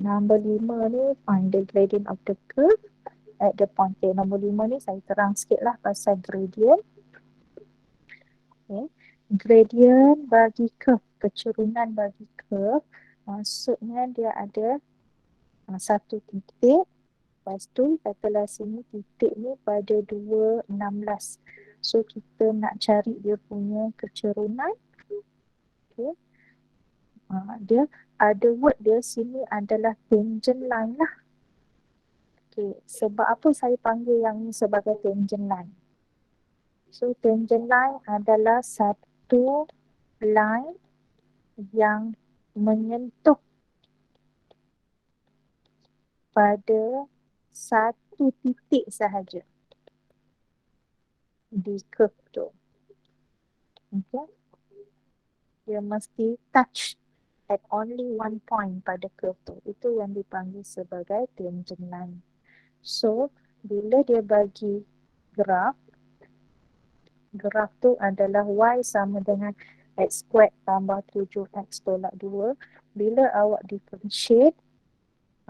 Nombor 5 ni find the gradient of the curve at the point. Okay, nombor 5 ni saya terang sikit lah pasal gradient. Okay. Gradient bagi curve, kecerunan bagi curve, maksudnya dia ada satu titik, lepas tu katalah sini titik ni pada 2,16. So kita nak cari dia punya kecerunan. Okay. Dia ada word dia sini adalah tangent line lah. Okay. Sebab apa saya panggil yang ni sebagai tangent line? So tangent line adalah satu line yang menyentuh pada satu titik sahaja di curve tu. Okay. Dia mesti touch at only one point pada curve tu. Itu yang dipanggil sebagai tangent line. So, bila dia bagi graf, graf tu adalah y sama dengan x squared tambah 7x tolak 2. Bila awak differentiate,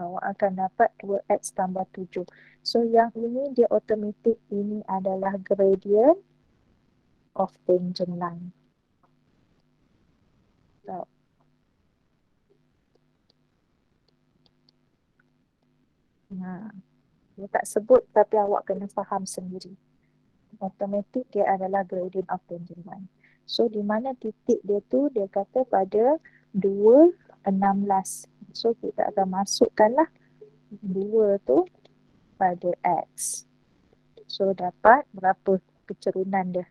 awak akan dapat 2x tambah 7. So, yang ini dia automatic, ini adalah gradient of tangent line. So, dia tak sebut tapi awak kena faham sendiri. Automatic dia adalah gradient of tangent line. So, di mana titik dia tu, dia kata pada 2,16. So, kita akan masukkanlah 2 tu pada X. So, dapat berapa kecerunan dia?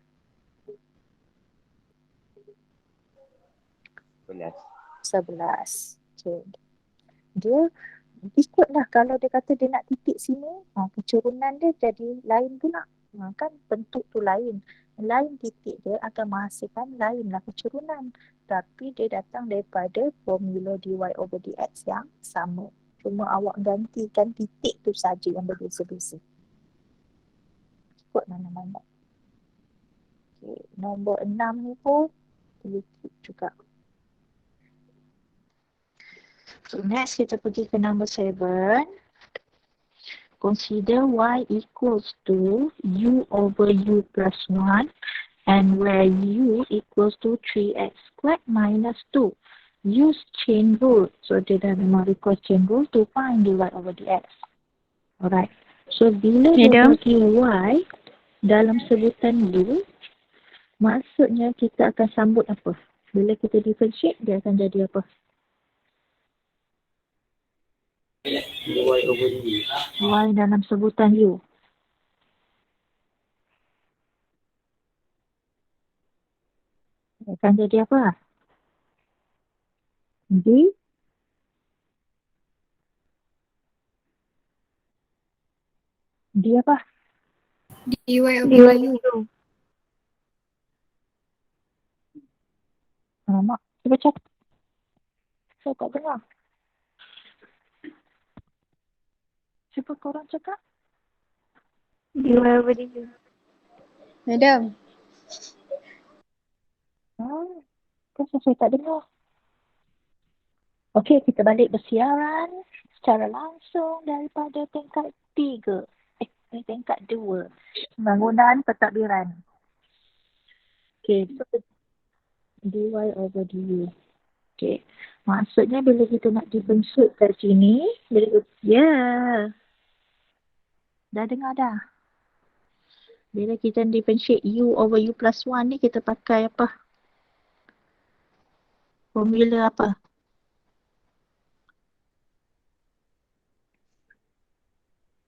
11. Okay. Dia ikutlah kalau dia kata dia nak titik sini, kecerunan dia jadi lain pula. Kan bentuk tu lain. Lain titik dia akan menghasilkan lainlah kecerunan. Tapi dia datang daripada formula dy over dx yang sama. Cuma awak gantikan titik tu saja yang berbeza-beza. Ikut mana-mana. Okay. Nombor 6 ni pun ikut juga. So next kita pergi ke number 7. Consider y equals to u over u plus 1 and where u equals to 3x squared minus 2. Use chain rule. So dia dah memang request chain rule to find dy over dx. Alright. So bila dia bagi y dalam sebutan u, maksudnya kita akan sambut apa? Bila kita differentiate, dia akan jadi apa? dy over du. Y dalam sebutan u. Akan jadi apa? D apa? dy over u. Mak, cuba cakap. Saya tak dengar. Cuba korang cakap. dy over du. Madam. Kenapa saya tak dengar? Okey, kita balik bersiaran secara langsung daripada tingkat 3. Tingkat 2. Pembangunan pentadbiran. Okey, so dy over du. Okey. Maksudnya bila kita nak differentiate kat sini, bila dah dengar dah? Bila kita differentiate u over u plus 1 ni, kita pakai apa? Formula apa?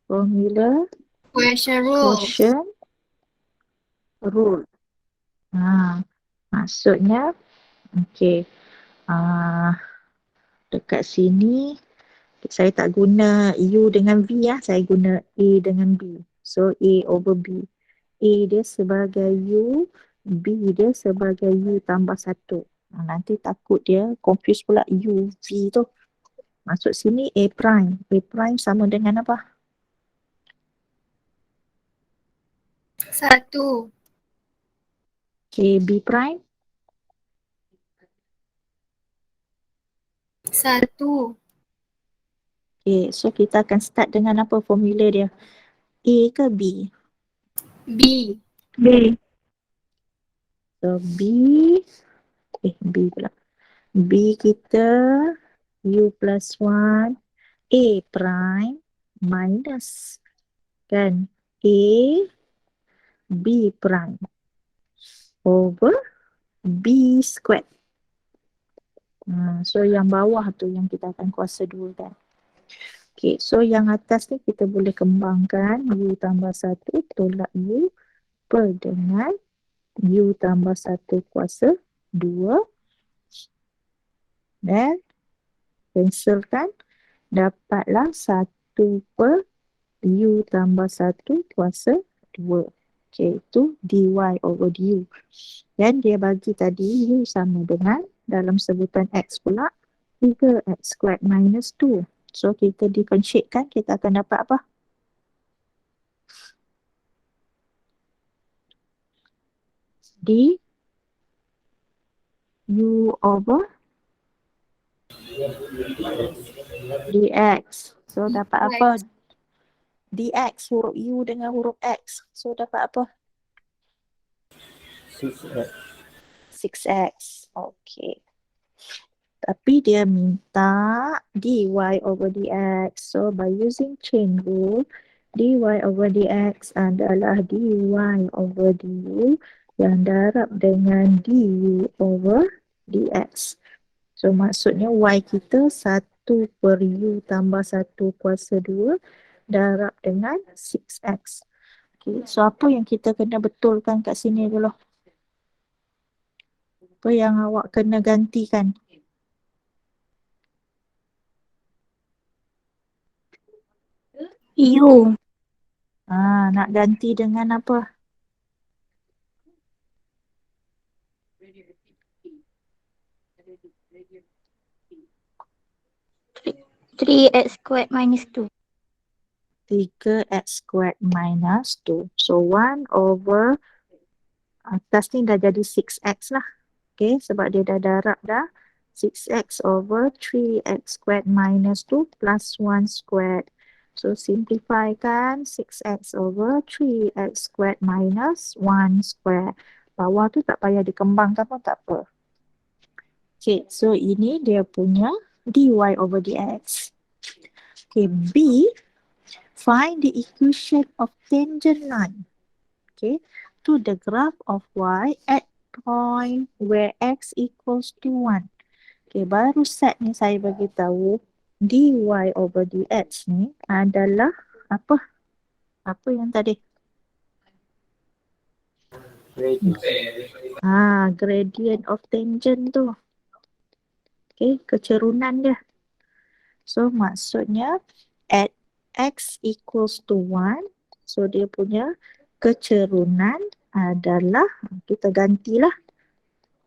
Formula Quotient rule. quotient rule. Maksudnya, okey. Dekat sini, saya tak guna u dengan v ya. Saya guna a dengan b. So, a over b. A dia sebagai u, b dia sebagai u tambah 1. Nanti takut dia confuse pula u, v tu. Masuk sini a prime. A prime sama dengan apa? 1. Okay, b prime 1. Okay, so kita akan start dengan apa formula dia? A ke B? B. B. So B pula. B kita U plus 1 A prime minus kan A B prime over B squared. So yang bawah tu yang kita akan kuasa dulu kan. Okay, so yang atas ni kita boleh kembangkan U tambah 1 tolak U per dengan U tambah 1 kuasa 2 dan cancelkan dapatlah 1 per U tambah 1 kuasa 2. Okay, itu dy over du. Dan dia bagi tadi U sama dengan dalam sebutan X pula 3X squared minus 2. So kita differentiate kan, kita akan dapat apa? D U over dx. So dapat apa? dx huruf U dengan huruf X. So dapat apa? 6x. 6x. Okay. Tapi dia minta dy over dx. So by using chain rule, dy over dx adalah dy over du yang darab dengan du over dx. So maksudnya y kita 1 per u tambah 1 kuasa 2 darab dengan 6x. Okay, so apa yang kita kena betulkan kat sini dulu? Apa yang awak kena gantikan? U. Nak ganti dengan apa? 3x squared minus 2. 3x squared minus 2. So 1 over atas ni dah jadi 6x lah. Okay, sebab dia dah darab dah. 6x over 3x squared minus 2 plus 1 squared. So simplify kan 6x over 3x squared minus 1 squared. Bawah tu tak payah dikembangkan pun tak apa. Okay, so ini dia punya dy over dx. Okay, B, find the equation of tangent line. Okay, to the graph of y at point where x equals to 1. Okay, baru set ni saya bagi tahu dy over dx ni adalah apa? Apa yang tadi? Gradient of tangent tu. Okay, kecerunan dia. So maksudnya at x equals to 1, so dia punya kecerunan adalah, kita gantilah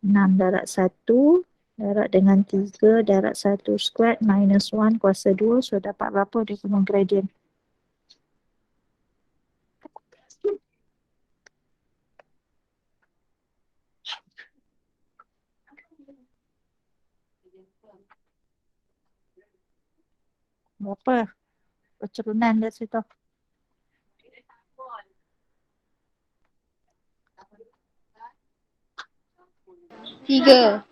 6 darab 1 darab dengan 3 darab 1 squared minus 1 kuasa 2. So dapat berapa dia punya gradient? Berapa kecerunan dia situ? 3.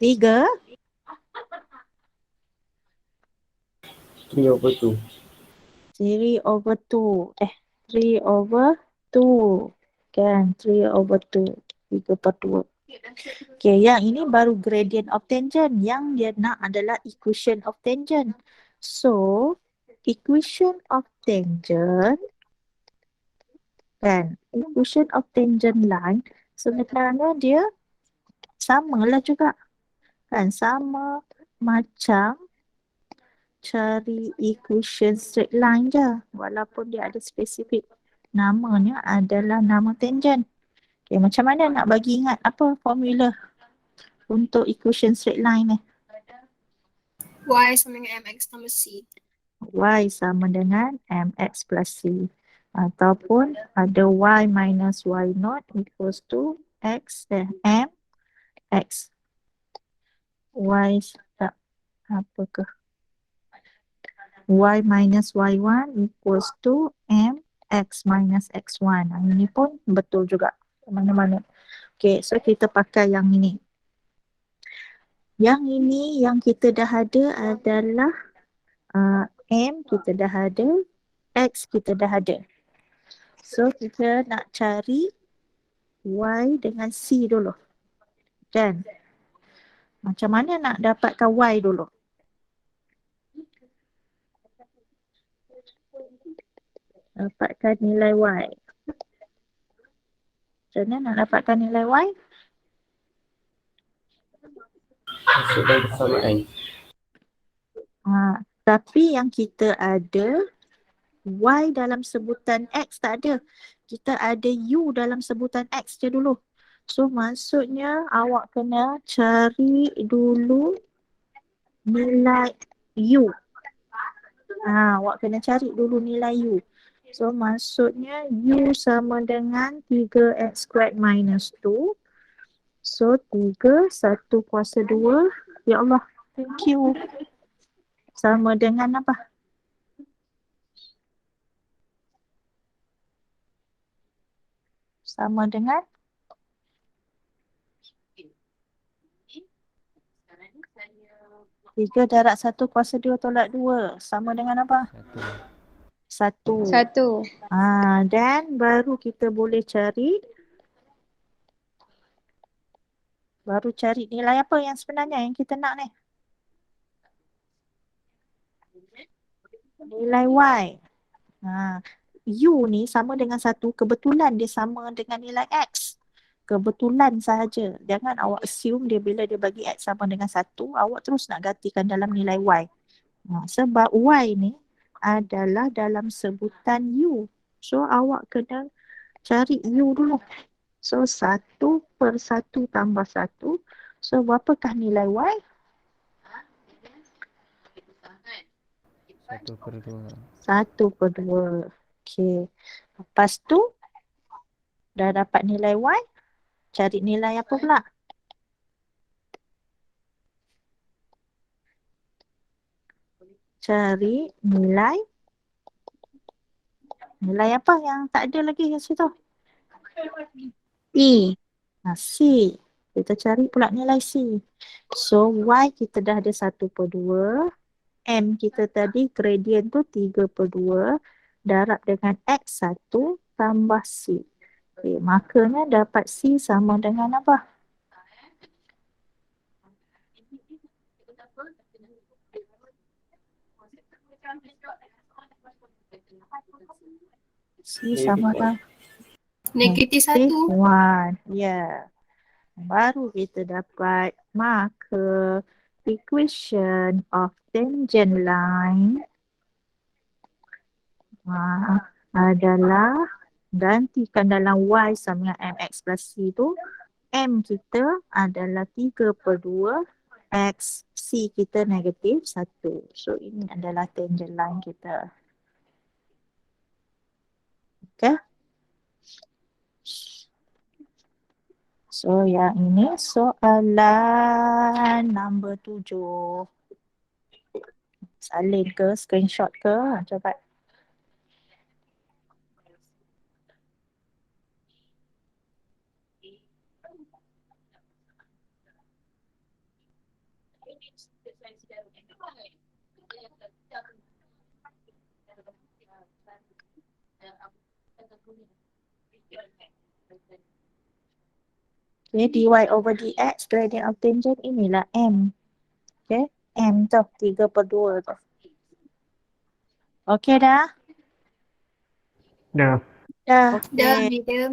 3? 3 over 2. 3 over 2. 3 over 2. Kan, 3 over 2. 3 per 2. Okay, yang ini baru gradient of tangent. Yang dia nak adalah equation of tangent. So, equation of tangent, kan, equation of tangent line, sebenarnya dia samalah juga. Kan, sama macam cari equation straight line je. Walaupun dia ada spesifik. Namanya adalah nama tangent. Okay, macam mana nak bagi ingat apa formula untuk equation straight line ni? Y sama dengan mx tambah c. Y sama dengan mx plus c. Ataupun ada y minus y naught equals to x m x. Y tak apa ke? Y minus Y1 equals to MX minus X1. Ini pun betul juga. Mana-mana. Okay, so kita pakai yang ini. Yang ini yang kita dah ada adalah M kita dah ada, X kita dah ada. So kita nak cari Y dengan C dulu. Kan? Macam mana nak dapatkan Y dulu? Dapatkan nilai Y. Macam mana nak dapatkan nilai Y? Masuk dalam persamaan. Tapi yang kita ada Y dalam sebutan X tak ada. Kita ada U dalam sebutan X je dulu. So maksudnya awak kena cari dulu nilai U. Awak kena cari dulu nilai U. So maksudnya U sama dengan 3x squared minus 2. So 3, 1 kuasa 2. Ya Allah, thank you. Sama dengan apa? Sama dengan 3 darab 1 kuasa 2 tolak 2. Sama dengan apa? 1. Dan baru kita boleh cari nilai apa yang sebenarnya yang kita nak ni? Nilai Y. U ni sama dengan 1, kebetulan dia sama dengan nilai X. Kebetulan sahaja. Jangan awak assume dia bila dia bagi X sama dengan 1, awak terus nak gantikan dalam nilai Y. Sebab Y ni adalah dalam sebutan U. So awak kena cari U dulu. So 1 per 1 tambah 1. So berapakah nilai Y? 1 per 2. 1 per 2. Okay. Lepas tu dah dapat nilai Y. Cari nilai apa pula? Cari nilai apa yang tak ada lagi kat situ? C. Kita cari pula nilai C. So Y kita dah ada 1 per 2. M kita tadi gradient tu 3 per 2. Darab dengan X1 tambah C. Okay, makanya dapat C sama dengan apa? C sama dengan -1. Ya. Baru kita dapat maka equation of tangent line adalah gantikan dalam Y sama dengan MX plus C tu. M kita adalah 3 per 2. X, C kita negatif 1. So ini adalah tangent line kita. Okay. So yang ini soalan nombor 7. Salin ke, screenshot ke? Coba. Okay, dy over dx gradient of tangent inilah M. Okay, M tu 3 per 2 tu. Okay dah? Dah. Dah. Dah, Okay. dia.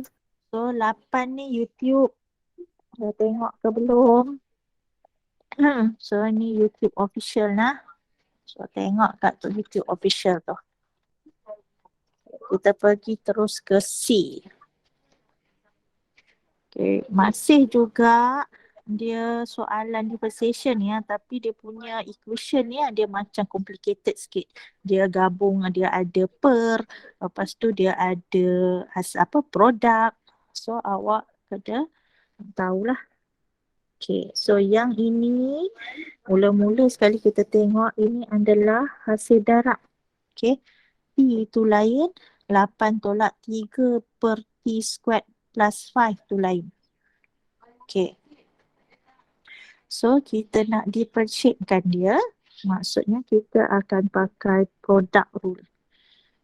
So 8 ni YouTube. Dah tengok ke belum? So ni YouTube official lah. So tengok kat tu YouTube official tu. Kita pergi terus ke C. Okay, masih juga dia soalan differentiation ya, tapi dia punya equation ni dia macam complicated sikit. Dia gabung, dia ada per, lepas tu dia ada produk. So awak kena tahulah. Okay, so yang ini mula-mula sekali kita tengok ini adalah hasil darab. Okay. T itu lain. 8 tolak 3 per T squared plus 5 tu lain. Okay. So kita nak differentiatekan dia. Maksudnya kita akan pakai product rule.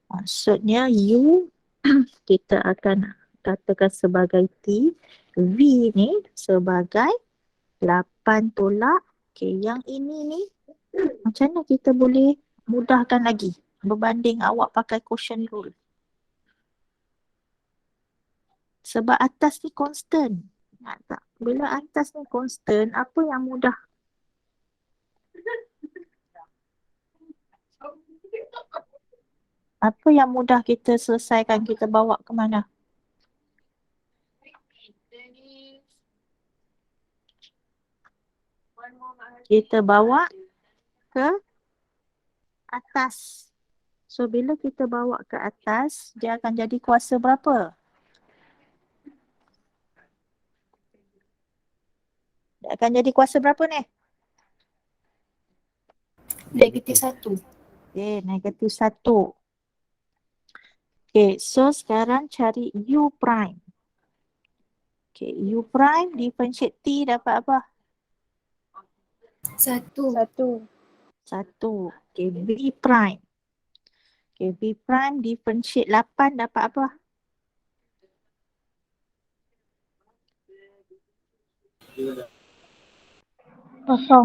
Maksudnya U kita akan katakan sebagai T. V ni sebagai 8 tolak. Okay, yang ini ni macam mana kita boleh mudahkan lagi berbanding awak pakai quotient rule. Sebab atas ni constant. Nak tak? Bila atas ni constant, apa yang mudah? Apa yang mudah kita selesaikan, kita bawa ke mana? Kita bawa ke atas. So, bila kita bawa ke atas, dia akan jadi kuasa berapa? Dia akan jadi kuasa berapa ni? -1. Okay, -1. Okay, so sekarang cari U prime. Okay, U prime differentiate T dapat apa? 1. 1. Okay, V prime. Okay, V prime differentiate 8 dapat apa?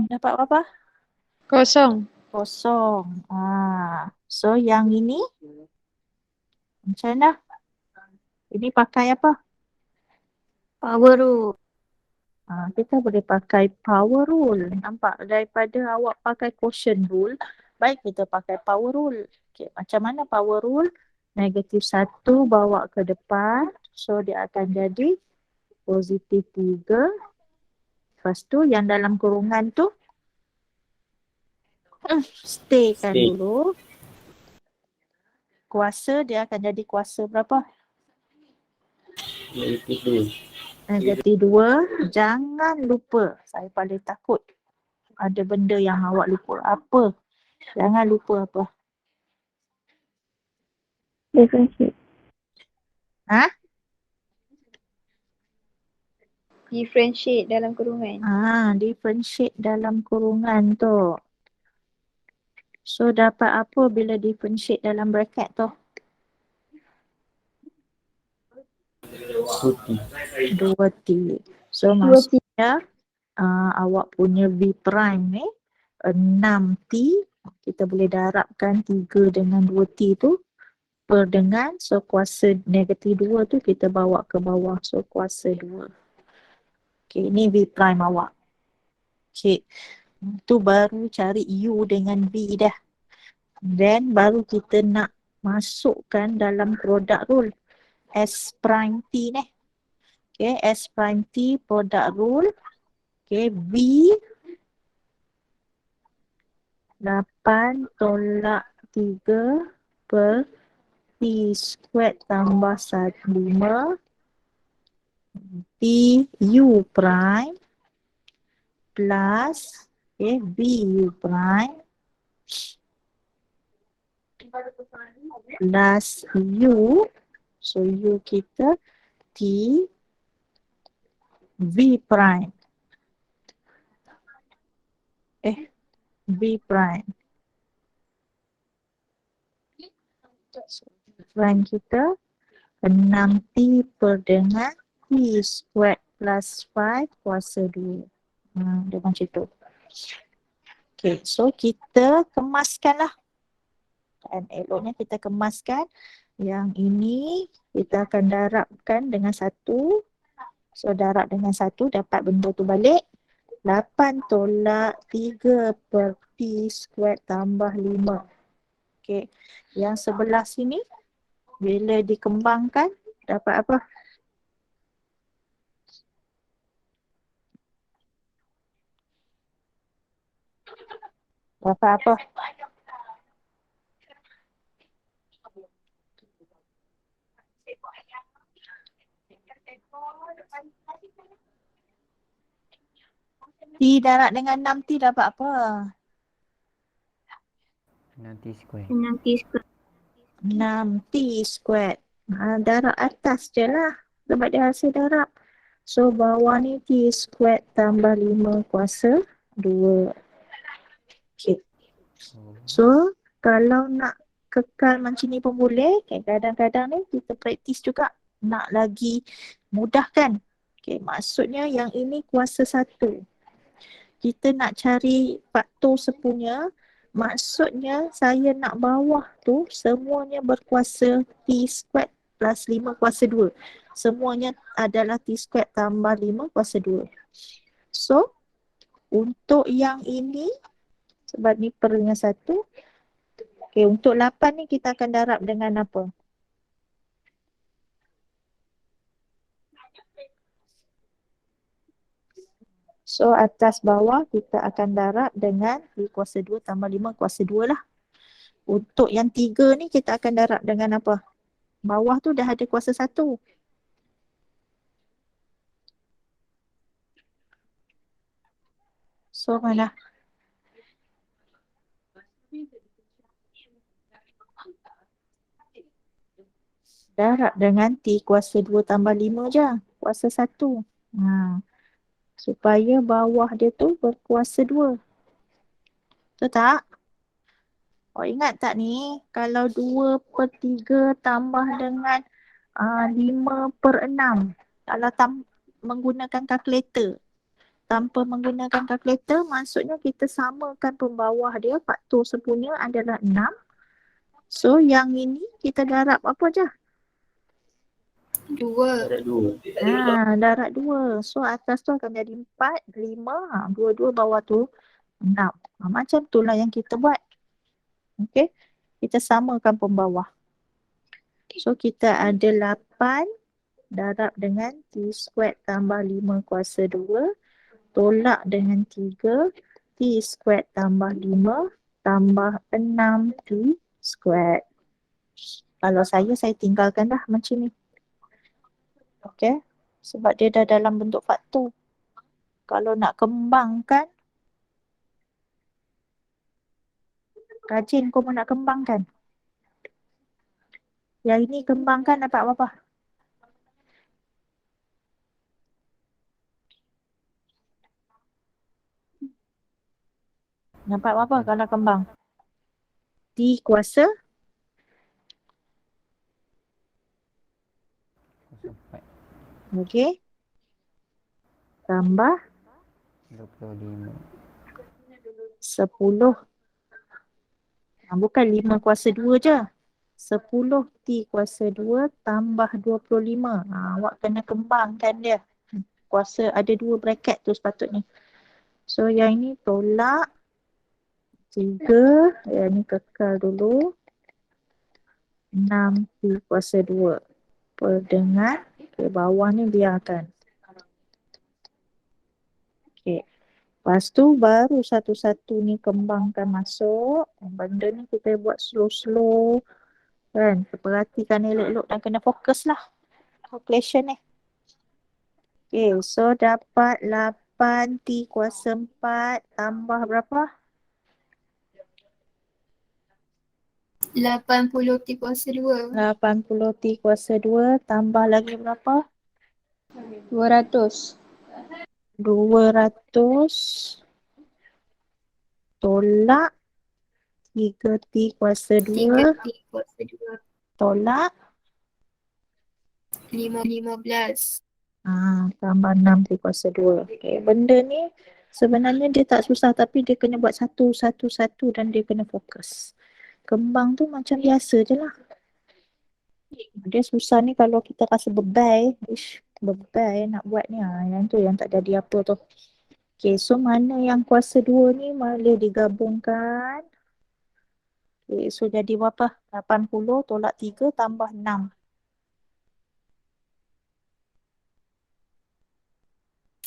Dapat berapa? Kosong. So yang ini macam mana? Ini pakai apa? Power rule. Kita boleh pakai power rule. Nampak? Daripada awak pakai quotient rule, baik kita pakai power rule. Okay, macam mana power rule? -1 bawa ke depan. So dia akan jadi +3. Lepas tu yang dalam kurungan tu staykan Stay. dulu. Kuasa dia akan jadi kuasa berapa? -2. Jangan lupa. Saya paling takut ada benda yang awak lupa. Apa? Jangan lupa apa? Differentiate. Differentiate dalam kurungan. Differentiate dalam kurungan tu. So dapat apa bila differentiate dalam bracket tu? 2T. So maksudnya awak punya V prime ni 6T. Kita boleh darabkan 3 dengan 2T tu per dengan. So kuasa -2 tu kita bawa ke bawah. So kuasa 2. Okay, ini V prime awak. Okay, tu baru cari U dengan V dah. Then baru kita nak masukkan dalam product rule S prime T ni. Okay, S prime T product rule. Okay, V 8 tolak 3 per T squared tambah 5 T U prime plus V U prime plus U. So U kita T V prime. V prime. Prime kita 6T per dengan T squared plus 5 kuasa 2. Dia macam tu. Okay, so kita kemaskanlah. Dan eloknya kita kemaskan. Yang ini kita akan darabkan dengan 1. So darab dengan 1 dapat benda tu balik. 8 tolak 3 per T squared tambah 5. Okay, yang sebelah sini bila dikembangkan dapat apa? Dapat apa? T darab dengan 6T dapat apa? 6 T square. 6T squared. Darab atas je lah. Sebab dia hasil darab. So bawah ni T squared tambah 5 kuasa 2. Okay. Oh. So kalau nak kekal macam ni pun boleh. Okay, kadang-kadang ni kita praktis juga. Nak lagi mudah kan. Okay, maksudnya yang ini kuasa 1. Kita nak cari faktor sepunya. Maksudnya saya nak bawah tu semuanya berkuasa T squared plus 5 kuasa 2. Semuanya adalah T squared tambah 5 kuasa 2. So, untuk yang ini, sebab ni per dengan 1. Okay, untuk 8 ni kita akan darab dengan apa? So, atas bawah kita akan darab dengan T kuasa 2 tambah 5 kuasa 2 lah. Untuk yang 3 ni kita akan darab dengan apa? Bawah tu dah ada kuasa 1. So, mana? Darab dengan T kuasa 2 tambah 5 je. Kuasa 1. Supaya bawah dia tu berkuasa 2. Betul tak? Ingat tak ni? Kalau 2 per 3 tambah dengan 5 per 6. Kalau menggunakan kalkulator. Tanpa menggunakan kalkulator, maksudnya kita samakan pembawah dia. Faktor sepunya adalah 6. So, yang ini kita darab apa je? 2. Darab 2. So, atas tu akan jadi 4, 5. 2 bawah tu 6. Macam tu lah yang kita buat. Okay. Kita samakan pembawah. So, kita ada 8 darab dengan T squared tambah 5 kuasa 2. Tolak dengan 3. T squared tambah 5 tambah 6 T squared. Kalau saya tinggalkan dah macam ni. Okay. Sebab dia dah dalam bentuk faktor. Kalau nak kembangkan, rajin kau nak kembangkan. Yang ini kembangkan dapat berapa? Dapat berapa kalau kembang? T kuasa Kuasa 4. okey. Tambah 25. 10. Bukan 5 kuasa 2 je. 10 T kuasa 2 tambah 25. Awak kena kembangkan dia. Kuasa ada 2 bracket tu sepatutnya. So yang ini tolak 3. Yang ni kekal dulu. 6 T kuasa 2. Per dengan ke bawah ni biarkan. Okay. Lepas tu baru satu-satu ni kembangkan masuk. Benda ni kita buat slow-slow. Kan? Perhatikan elok-elok dan kena fokus lah. Calculation ni. Okay, so dapat 8 T kuasa 4 tambah berapa? 80 T kuasa 2. 80 T kuasa 2 tambah lagi berapa? 200. 200 tolak 3 T kuasa 2 3 T kuasa 2. tolak 15. tambah 6 T kuasa 2. Okay, benda ni sebenarnya dia tak susah tapi dia kena buat satu-satu dan dia kena fokus. Kembang tu macam biasa je lah. Dia susah ni kalau kita rasa bebal. Bebal nak buat ni. Yang tu yang tak jadi apa tu. Okay, so mana yang kuasa 2 ni boleh digabungkan. Okay, so jadi berapa? 80 tolak 3 tambah 6.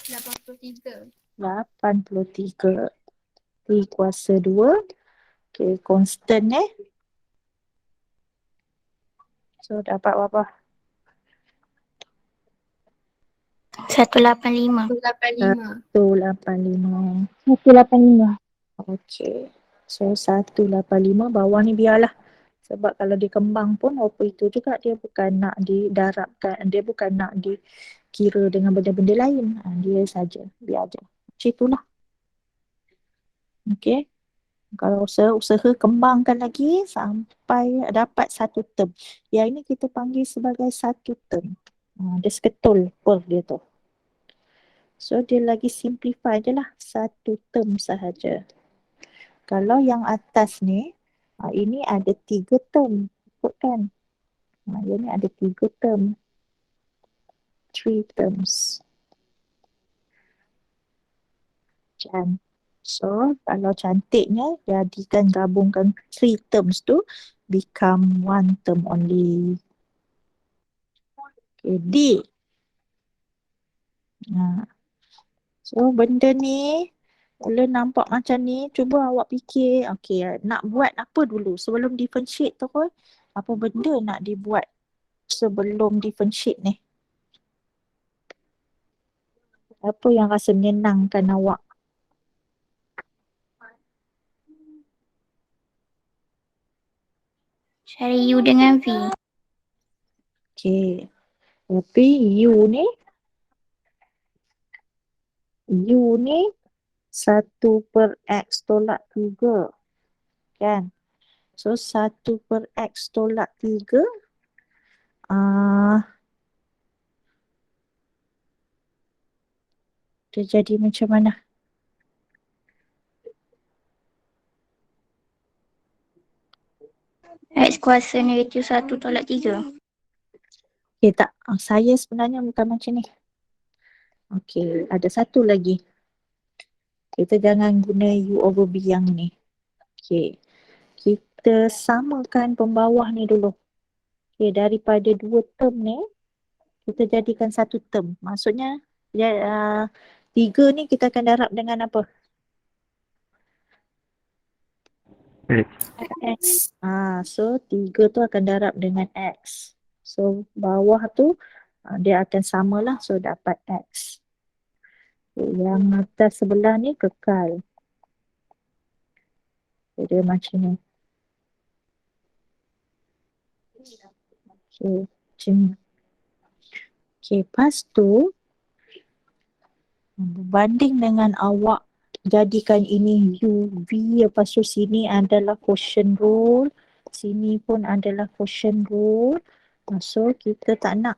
83. 83. T kuasa 2. Okay, constant So dapat berapa? 185. 185. 185. Okay. So 185 bawah ni biarlah. Sebab kalau dia kembang pun operator juga dia bukan nak didarabkan, dia bukan nak dikira dengan benda-benda lain. Dia saja, biar aja. Macam itulah. Okey. Kalau usaha kembangkan lagi sampai dapat satu term. Yang ini kita panggil sebagai satu term. Dia seketul per dia tu. So dia lagi simplify je lah. Satu term sahaja. Kalau yang atas ni, ini ada 3 term. Ikut kan? Yang ni ada 3 term. 3 terms. So, kalau cantiknya, jadikan gabungkan 3 terms tu become 1 term only. Okay, D. So, benda ni, kalau nampak macam ni, cuba awak fikir, okay, nak buat apa dulu sebelum differentiate tu pun, apa benda nak dibuat sebelum differentiate ni? Apa yang rasa menyenangkan awak? Cari U dengan V. Okay. Tapi U ni 1/X tolak 3. Kan? So 1/X tolak 3 dia jadi macam mana? X kuasa negatif 1 tolak 3. Okay tak? Saya sebenarnya bukan macam ni. Okay, ada satu lagi. Kita jangan guna U over B yang ni. Okay. Kita samakan pembawah ni dulu. Okay, daripada 2 term ni, kita jadikan 1 term. Maksudnya, 3 ni kita akan darab dengan apa? X. So 3 tu akan darab dengan X. So bawah tu dia akan samalah. So dapat X. Yang atas sebelah ni kekal. Dia macam ni. Okay, macam ni. Okay, lepas tu berbanding dengan awak jadikan ini U, V, lepas tu sini adalah quotient rule, sini pun adalah quotient rule. So kita tak nak.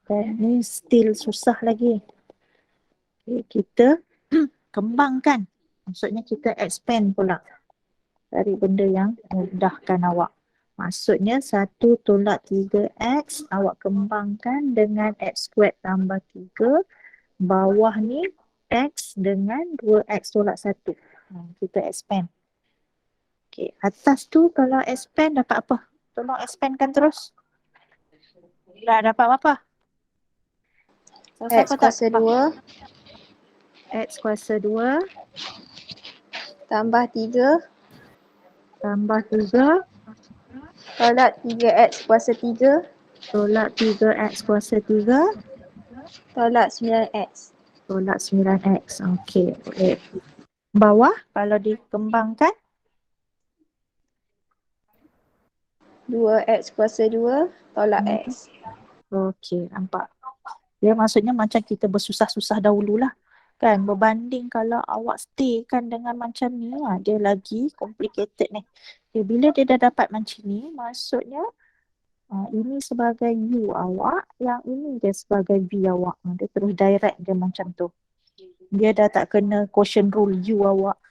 Dan ni still susah lagi. Okay, kita kembangkan. Maksudnya kita expand pula. Dari benda yang mudahkan awak. Maksudnya 1 tolak 3X awak kembangkan dengan X squared tambah 3. Bawah ni X dengan 2X tolak 1. Kita expand. Okay, atas tu kalau expand dapat apa? Tolong expandkan terus. Tak dapat apa-apa. X kuasa 2 X kuasa 2 tambah 3 tambah 3 tolak 3X kuasa 3 tolak 3X kuasa 3 tolak 9X. tolak 9X. Okey, boleh. Bawah kalau dikembangkan 2X kuasa 2 tolak X. okey, nampak. Dia maksudnya macam kita bersusah-susah dahululah. Kan, berbanding kalau awak stay kan dengan macam ni, dia lagi complicated ni. Okay, bila dia dah dapat macam ni, maksudnya ini sebagai U awak, yang ini dia sebagai V awak. Dia terus direct dia macam tu. Dia dah tak kena quotient rule U awak.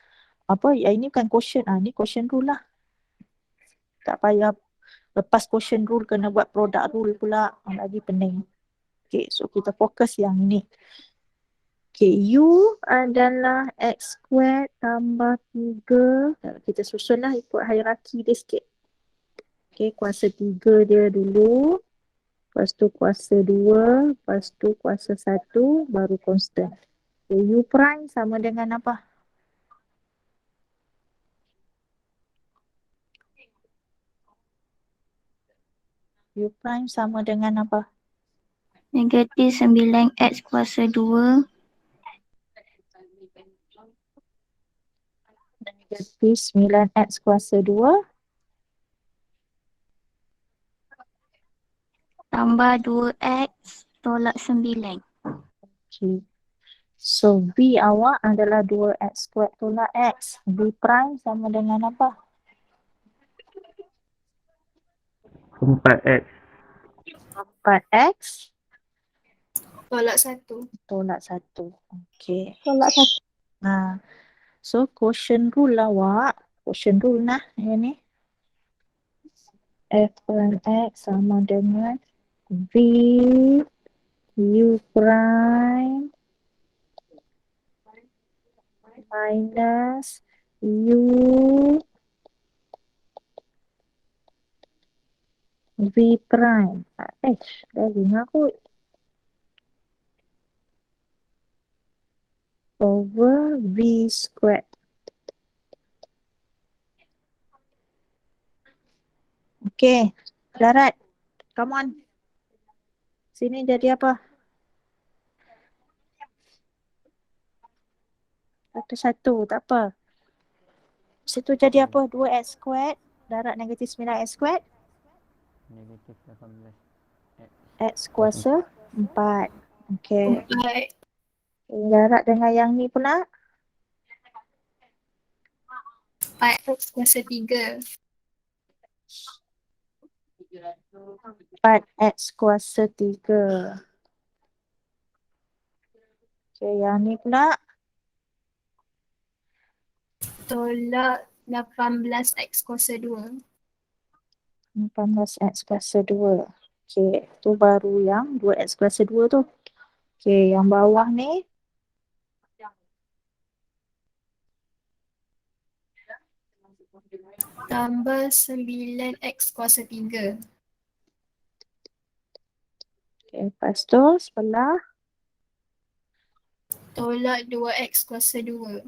Apa, ini bukan quotient, ni quotient rule lah. Tak payah lepas quotient rule kena buat product rule pula, lagi pening. Okay, so kita fokus yang ni. Okay, U adalah X squared tambah 3. Kita susunlah ikut hierarki dia sikit. Okay, kuasa 3 dia dulu. Lepas tu kuasa 2. Lepas tu kuasa 1. Baru constant. Okay, U prime sama dengan apa? U prime sama dengan apa? Negatif 9X kuasa 2 Negatif 9x kuasa 2 Tambah 2x tolak 9. Okay. So V awak adalah 2x squared tolak x. V prime sama dengan apa? 4x. 4x Tolak 1. tolak 1. Okay. Tolak 1. Nah, so quotient rule lah awak. Quotient rule nah yang ni. F prime x sama dengan V U prime minus U V prime. Dah dengar kot. Over V squared. Okay. Larat. Come on. Sini jadi apa? Satu, tak apa. Situ jadi apa? 2x squared. Darat negatif 9x squared. Negatif 18. X kuasa 4. Okay. Baik. Darat dengan yang ni pula. 4x kuasa 3. 4x kuasa 3. Okay, yang ni pula. Tolak 18x kuasa 2. 18x kuasa 2. Okay, tu baru yang 2x kuasa 2 tu. Okay, yang bawah ni. Tambah 9x kuasa 3. Okay, lepas tu sebelah. Tolak 2x kuasa 2.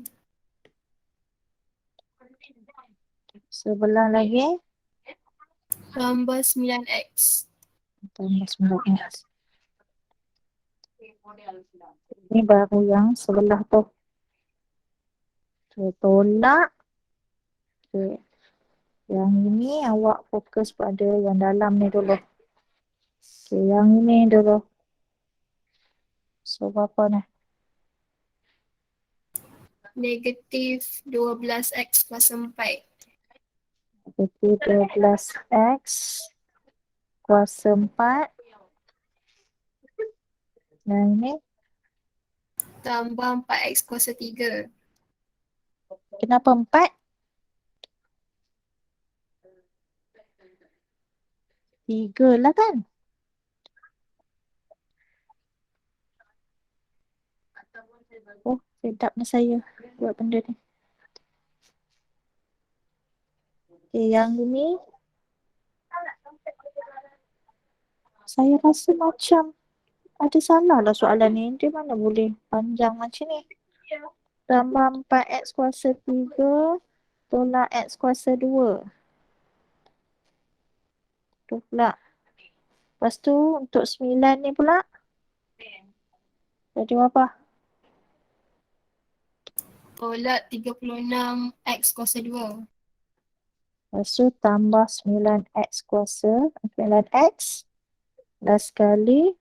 Sebelah lagi. Tambah 9x. Tambah 9x. Ni baru yang sebelah tu. Okay, tolak. Okay. Yang ini awak fokus pada yang dalam ni dulu. Okay, yang ini dulu. So, berapa ni? Negatif 12x kuasa 4. Negatif 12x kuasa 4. Yang ini. Tambah 4x kuasa 3. Kenapa 4? 3 lah kan? Oh, sedapnya saya buat benda ni. Okay, yang ini. Saya rasa macam ada salah lah soalan ni. Dia mana boleh panjang macam ni. Tambah 4x kuasa 3 tolak x kuasa 2. Tu pula. Lepas tu untuk 9 ni pula. Jadi apa? Tolak 36x kuasa 2. Lepas tu tambah 9x kuasa 9x. Last sekali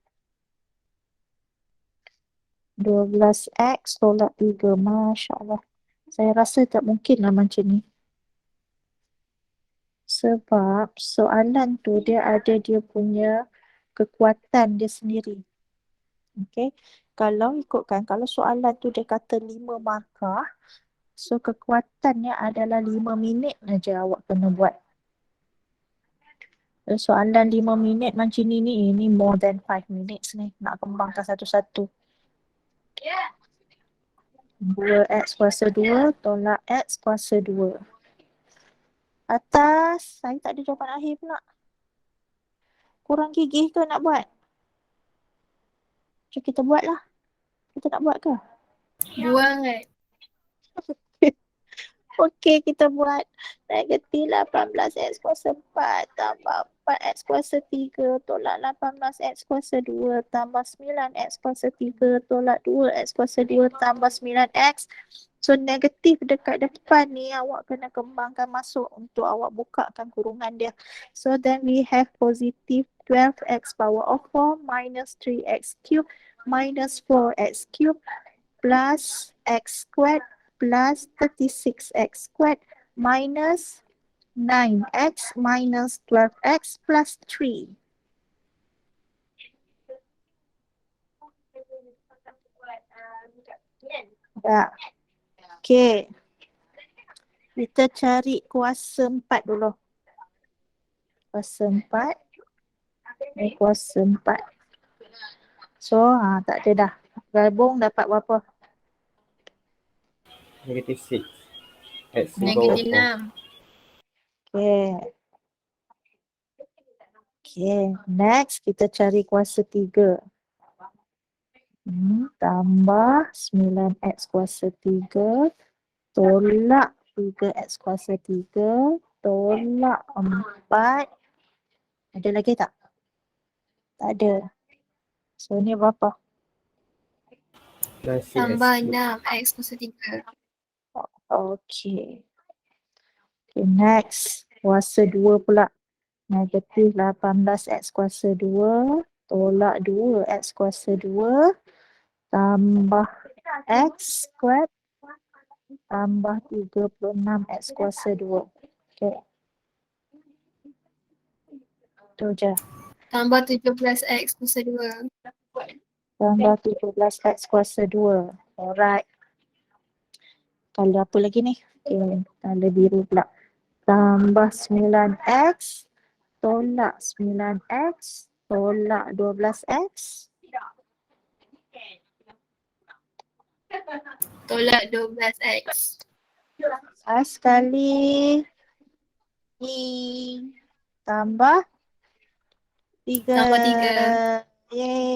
12x tolak 3. Masya Allah. Saya rasa tak mungkin lah macam ni. Sebab soalan tu dia ada dia punya kekuatan dia sendiri. Okay. Kalau ikutkan, kalau soalan tu dia kata 5 markah, so kekuatannya adalah 5 minit aja awak kena buat. Soalan 5 minit macam ni ini more than 5 minutes ni nak kembangkan satu-satu. 2x kuasa 2 tolak x kuasa 2. Atas, saya tak ada jawapan akhir pula. Kurang gigih ke nak buat? So kita buat lah. Kita nak buat ke? Buat. Okey, kita buat negatif 18x kuasa 4 tambah 4X kuasa 3 tolak 18X kuasa 2 tambah 9X kuasa 3 tolak 2X kuasa 2 tambah 9X. So negatif dekat depan ni awak kena kembangkan masuk untuk awak bukakan kurungan dia. So then we have positive 12X power of 4 minus 3X cube minus 4X cube plus X squared plus 36X squared minus 9X minus 12X plus 3. Ya. Okay. Kita cari kuasa 4 dulu. Kuasa 4. Ini kuasa 4. So, tak ada dah. Gabung dapat berapa? Negatif 6. X Negatif bawah 6. Okay. Okay. Next, kita cari kuasa 3. Tambah 9X kuasa 3 tolak 3X kuasa 3 tolak 4. Ada lagi tak? Tak ada. So ni berapa? 4. Plus 6X Tambah cube. 6X kuasa 3. Okay. Okay, next. Kuasa 2 pula. Negatif 18X kuasa 2 tolak 2X kuasa 2 tambah X squared tambah 36X kuasa 2. Okay. Itu je. Tambah 17X kuasa 2. Tambah 17X kuasa 2. Alright. Kalau apa lagi ni? Okay. Kalau biru pula. Tambah 9X tolak 9X tolak 12X. Tolak 12X. Sekali I tambah 3. Tambah 3. Yeay.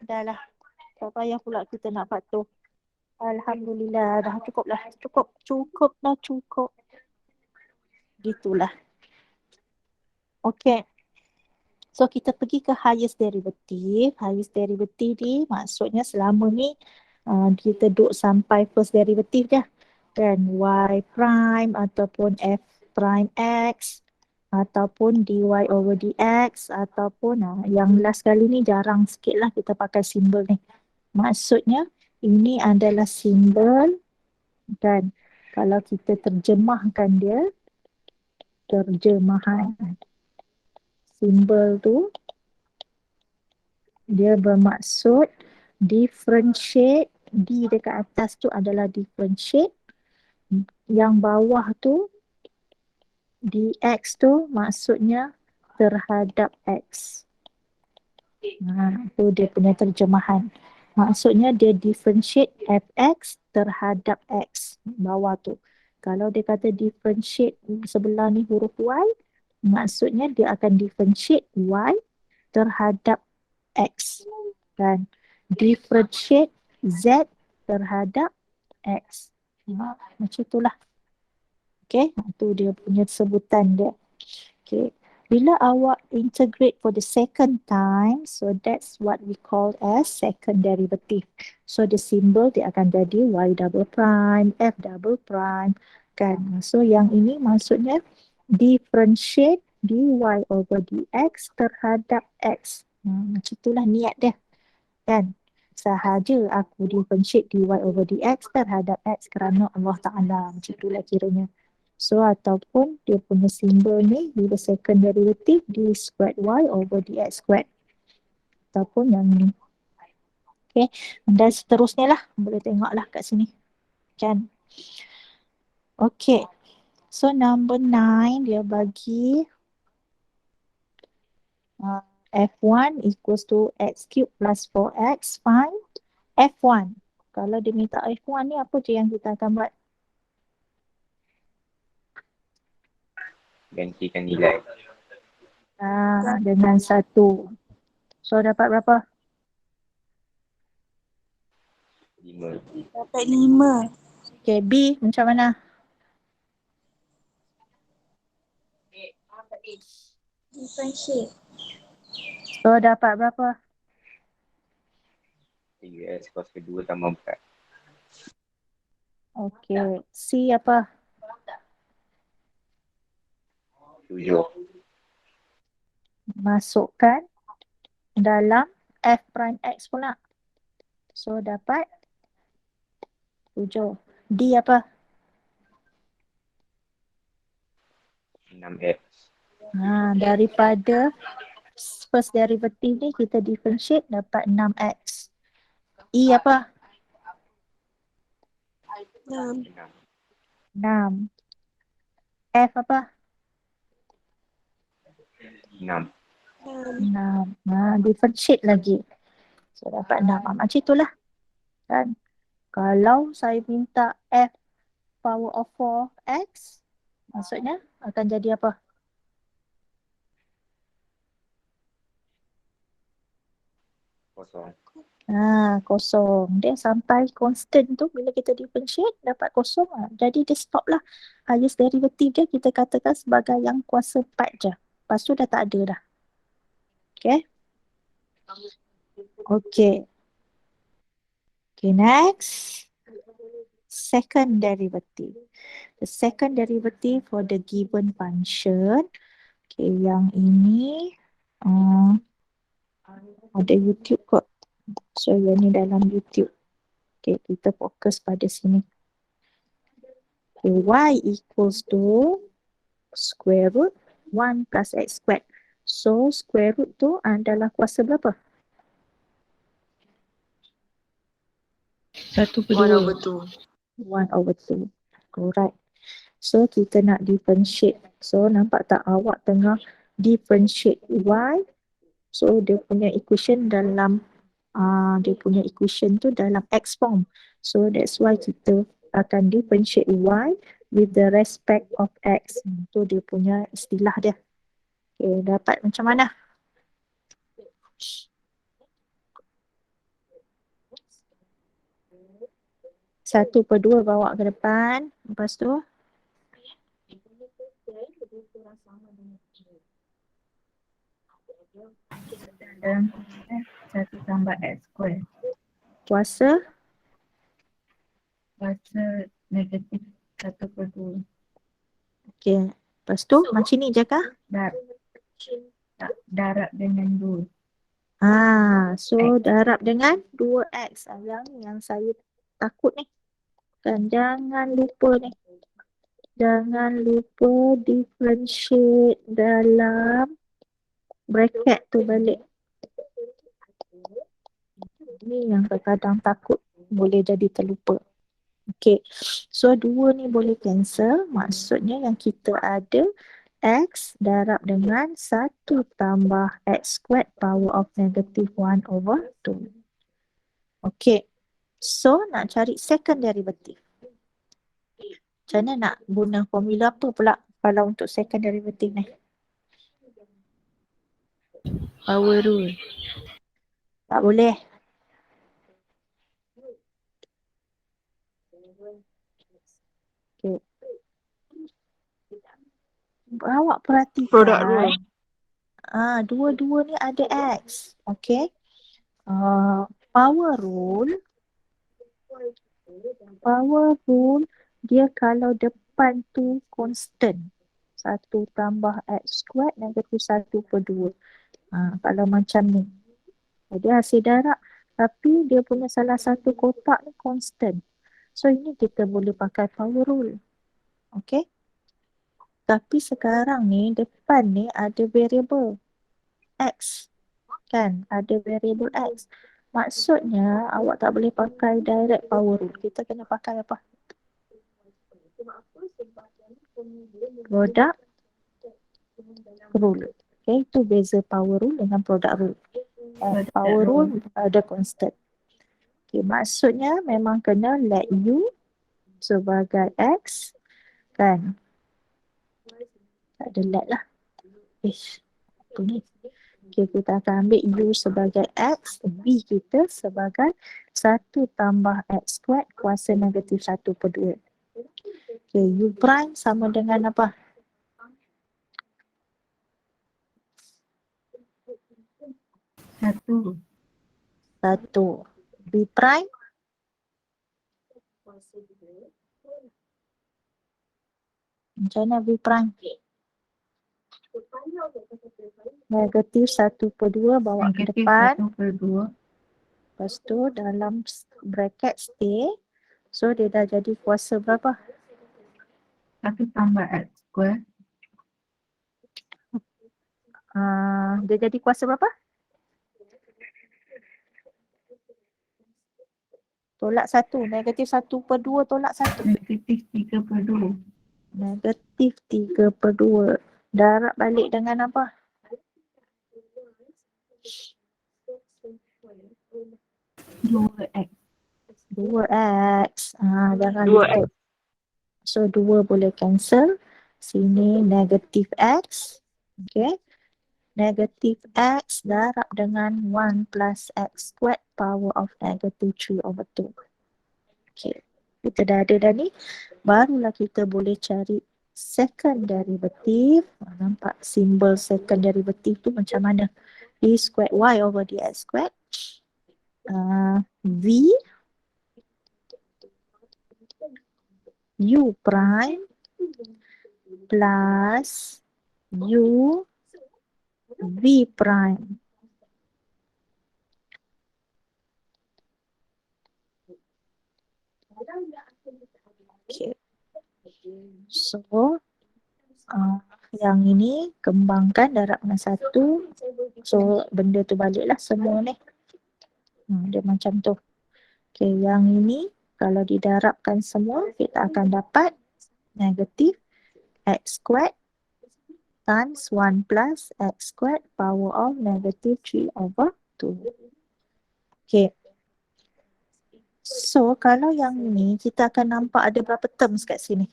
Dah lah. Tak payah pula kita nak patuh. Alhamdulillah. Dah cukup lah. Cukup lah. Gitulah. Okay. So kita pergi ke highest derivative. Highest derivative ni maksudnya selama ni kita duduk sampai first derivative je. Dan y prime ataupun f prime x ataupun dy over dx ataupun yang last kali ni jarang sikit lah kita pakai simbol ni. Maksudnya ini adalah simbol dan kalau kita terjemahkan dia, terjemahan simbol tu dia bermaksud differentiate. D dekat atas tu adalah differentiate. Yang bawah tu dx tu maksudnya terhadap x. Tu dia punya terjemahan. Maksudnya dia differentiate fx terhadap x. Bawah tu. Kalau dia kata differentiate sebelah ni huruf y, maksudnya dia akan differentiate y terhadap x. Dan differentiate z terhadap x. Macam itulah. Okay, itu dia punya sebutan dia. Okay, bila awak integrate for the second time, so that's what we call as second derivative. So the symbol dia akan jadi y double prime, f double prime kan. So yang ini maksudnya differentiate dy over dx terhadap x. Macam itulah niat dia kan. Sahaja aku differentiate dy over dx terhadap x kerana Allah Ta'ala. Macam itulah kiranya. So ataupun dia punya simbol ni bila second derivative d squared y over dx squared. Ataupun yang ni. Okay. Dan seterusnya lah. Boleh tengok lah kat sini. Kan. Okay. So number 9 dia bagi f1 equals to x cube plus 4x. Find f1. Kalau dia minta f1 ni apa je yang kita akan buat? Gantikan nilai. Dengan 1. So dapat berapa? 5. Dapat 5. Okay, B macam mana? Differentiate. So dapat berapa? 3x kuasa 2 tambah 4. Okey. C apa? 7. Masukkan dalam F prime X pula. So dapat 7. D apa? 6x. Daripada first derivative ni kita differentiate dapat 6x. E apa? 6. 6. F apa? 6. 6. Differentiate lagi. So dapat 6. Macam itulah. Kan? Kalau saya minta F power of 4x, maksudnya akan jadi apa? Kosong. Kosong. Dia sampai constant tu bila kita differentiate dapat kosong lah. Jadi dia stop lah. Highest derivative dia kita katakan sebagai yang kuasa 4 je. Lepas tu dah tak ada dah. Okay. Okay. Okay, next. Second derivative. The second derivative for the given function. Okay, yang ini ada YouTube kot. So, yang ni dalam YouTube. Okay, kita fokus pada sini. Okay, y equals to square root 1 plus x squared. So, square root tu adalah kuasa berapa? 1/2. 1/2. Alright. So, kita nak differentiate. So, nampak tak awak tengah differentiate y. So, dia punya equation dalam tu dalam x form. So, that's why kita akan differentiate y with the respect of x. Itu dia punya istilah dia. Okay, dapat macam mana? Satu per dua bawa ke depan. Lepas tu dan 1 tambah x square. Kuasa negatif 1/2. Okey. Lepas tu macam ni je kah? Darab dengan 2. So darab dengan 2x. Yang saya takut ni. Kan jangan lupa ni. Jangan lupa differentiate dalam bracket tu balik. Ni yang kadang-kadang takut boleh jadi terlupa. Okay, so 2 ni boleh cancel. Maksudnya yang kita ada x darab dengan 1 tambah x squared power of negative 1/2. Okay, so nak cari second derivative. Macam mana nak guna formula apa pula kalau untuk second derivative ni? Power rule. Tak boleh. Okay. Awak perhatikan. Product rule. Dua-dua ni ada x. Okay. Power rule. Power rule dia kalau depan tu constant. 1 tambah x squared negatif 1/2. Kalau macam ni. Dia hasil darab. Tapi dia punya salah satu kotak ni constant. So ini kita boleh pakai power rule. Okay. Tapi sekarang ni depan ni ada variable x. Kan? Ada variable x. Maksudnya awak tak boleh pakai direct power rule. Kita kena pakai apa? Product rule. Okay, itu beza power rule dengan product rule. Power rule ada constant. Okay, maksudnya memang kena let u sebagai x. Kan? Tak ada let lah. Apa ni? Okay, kita akan ambil u sebagai x, b kita sebagai 1 tambah x squared kuasa negatif 1/2. Okay, u prime sama dengan apa? 1. 1. B prime. Macam mana B prime? Negatif 1/2 bawa ke Negatif depan. 1/2. Lepas tu dalam bracket stay. So dia dah jadi kuasa berapa? 1 tambah X square. Dia jadi kuasa berapa? Tolak 1. Negatif 1/2 tolak 1. Negatif 3/2. Negatif 3/2. Darab balik dengan apa? 2X. 2x. Jangan lupa. So 2 boleh cancel. Sini negatif x. Okay. Negatif x darab dengan 1 plus x squared power of negative 3/2. Okay. Kita dah ada dah ni. Barulah kita boleh cari second derivative. Nampak simbol second derivative tu macam mana? D squared y over dx squared. V u prime plus u v prime. Okay. So, yang ini kembangkan darab dengan 1. So, benda tu baliklah semua ni. Dia macam tu. Okay, yang ini kalau didarabkan semua, kita akan dapat negatif x squared times 1 plus x squared power of negative 3/2. Okay. So, kalau yang ni, kita akan nampak ada berapa terms kat sini.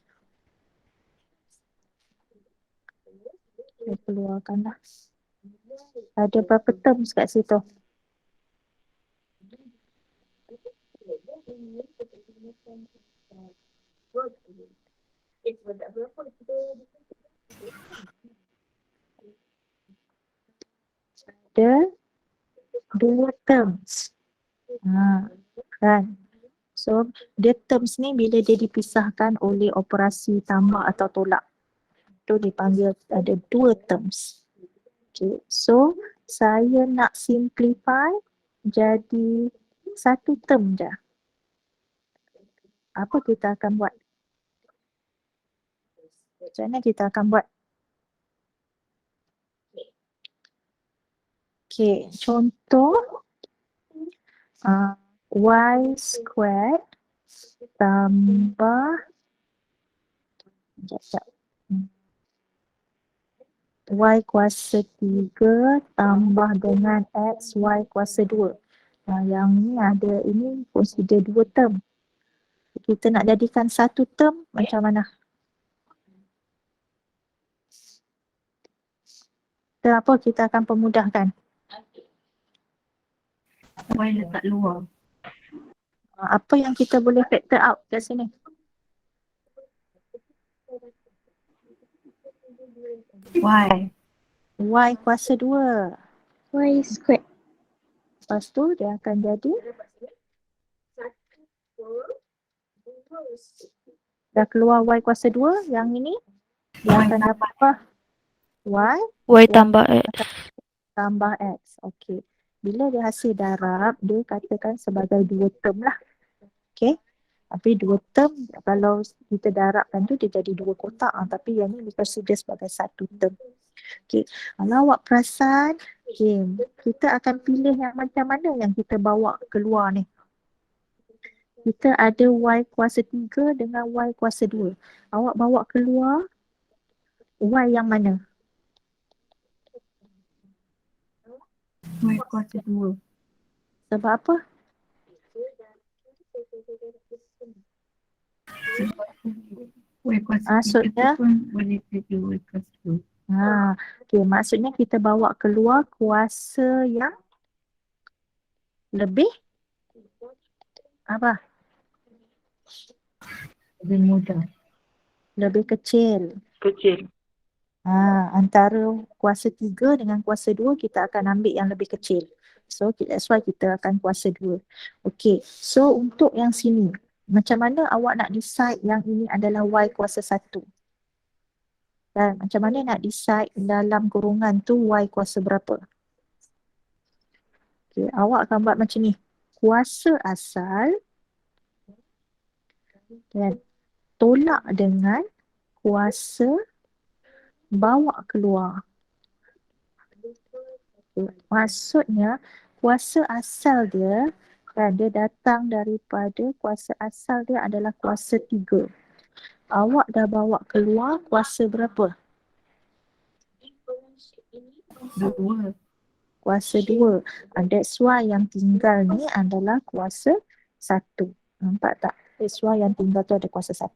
Saya keluarkanlah. Ada berapa terms kat situ? Ada 2 terms. Kan? So, dia terms ni bila dia dipisahkan oleh operasi tambah atau tolak. Itu dipanggil ada 2 terms. Okay. So, saya nak simplify jadi 1 term je. Apa kita akan buat? Macam mana kita akan buat? Okay, contoh y squared tambah y kuasa 3 tambah dengan x y kuasa 2. Yang ni ada, ini consider 2 term. Kita nak jadikan 1 term macam mana? Apa kita akan pemudahkan? Y letak luar. Apa yang kita boleh factor out kat sini? Y. Y kuasa 2. Y squared. Lepas tu dia akan jadi dah keluar y kuasa 2. Yang ini dia akan dapat apa? Y tambah X. tambah X. Okey. Bila dia hasil darab, dia katakan sebagai 2 term lah. Okey. Tapi 2 term, kalau kita darabkan tu dia jadi 2 kotak. Tapi yang ni consider sebagai 1 term. Okey. Kalau awak perasan, kita akan pilih yang macam mana yang kita bawa keluar ni. Kita ada y kuasa 3 dengan y kuasa 2. Awak bawa keluar y yang mana? Y kuasa 2. Sebab apa? Y kuasa 3 Maksudnya? tu pun boleh jadi Y kuasa 2. Okey, maksudnya kita bawa keluar kuasa yang lebih apa? Lebih mudah. Lebih kecil. Antara kuasa 3 dengan kuasa 2 kita akan ambil yang lebih kecil. So that's why kita akan kuasa 2. Okay, so untuk yang sini, macam mana awak nak decide yang ini adalah Y kuasa 1? Dan macam mana nak decide dalam kurungan tu Y kuasa berapa? Okay, awak akan buat macam ni. Kuasa asal dan tolak dengan kuasa bawa keluar. Maksudnya kuasa asal dia kan, dia datang daripada kuasa asal dia adalah kuasa 3. Awak dah bawa keluar kuasa berapa? 2. Kuasa 2. That's why yang tinggal ni adalah kuasa 1. Nampak tak? That's why yang tinggal tu ada kuasa 1.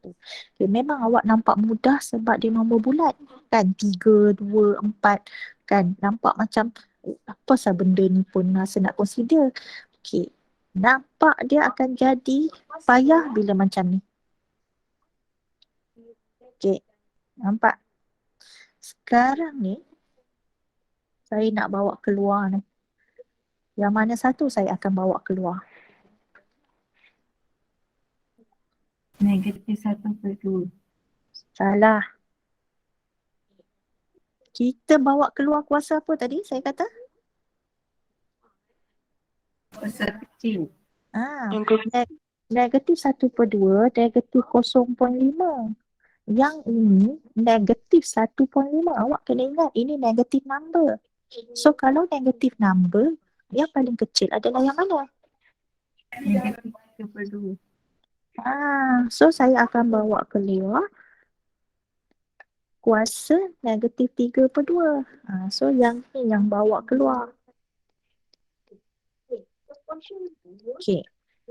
Okay, memang awak nampak mudah sebab dia nombor bulat kan, 3, 2, 4 kan, nampak macam apa sah benda ni pun rasa nak consider. Okay, nampak dia akan jadi payah bila macam ni. Okay, nampak? Sekarang ni saya nak bawa keluar ni. Yang mana satu saya akan bawa keluar? -1/2. Salah. Kita bawa keluar kuasa apa tadi saya kata? Kuasa kecil. Negatif 1/2, negatif 0.5. Yang ini negatif 1.5. Awak kena ingat ini negatif number. So kalau negatif number, yang paling kecil adalah yang mana? -3/2. So saya akan bawa keluar kuasa negatif 3/2. So yang ni yang bawa keluar. Okay.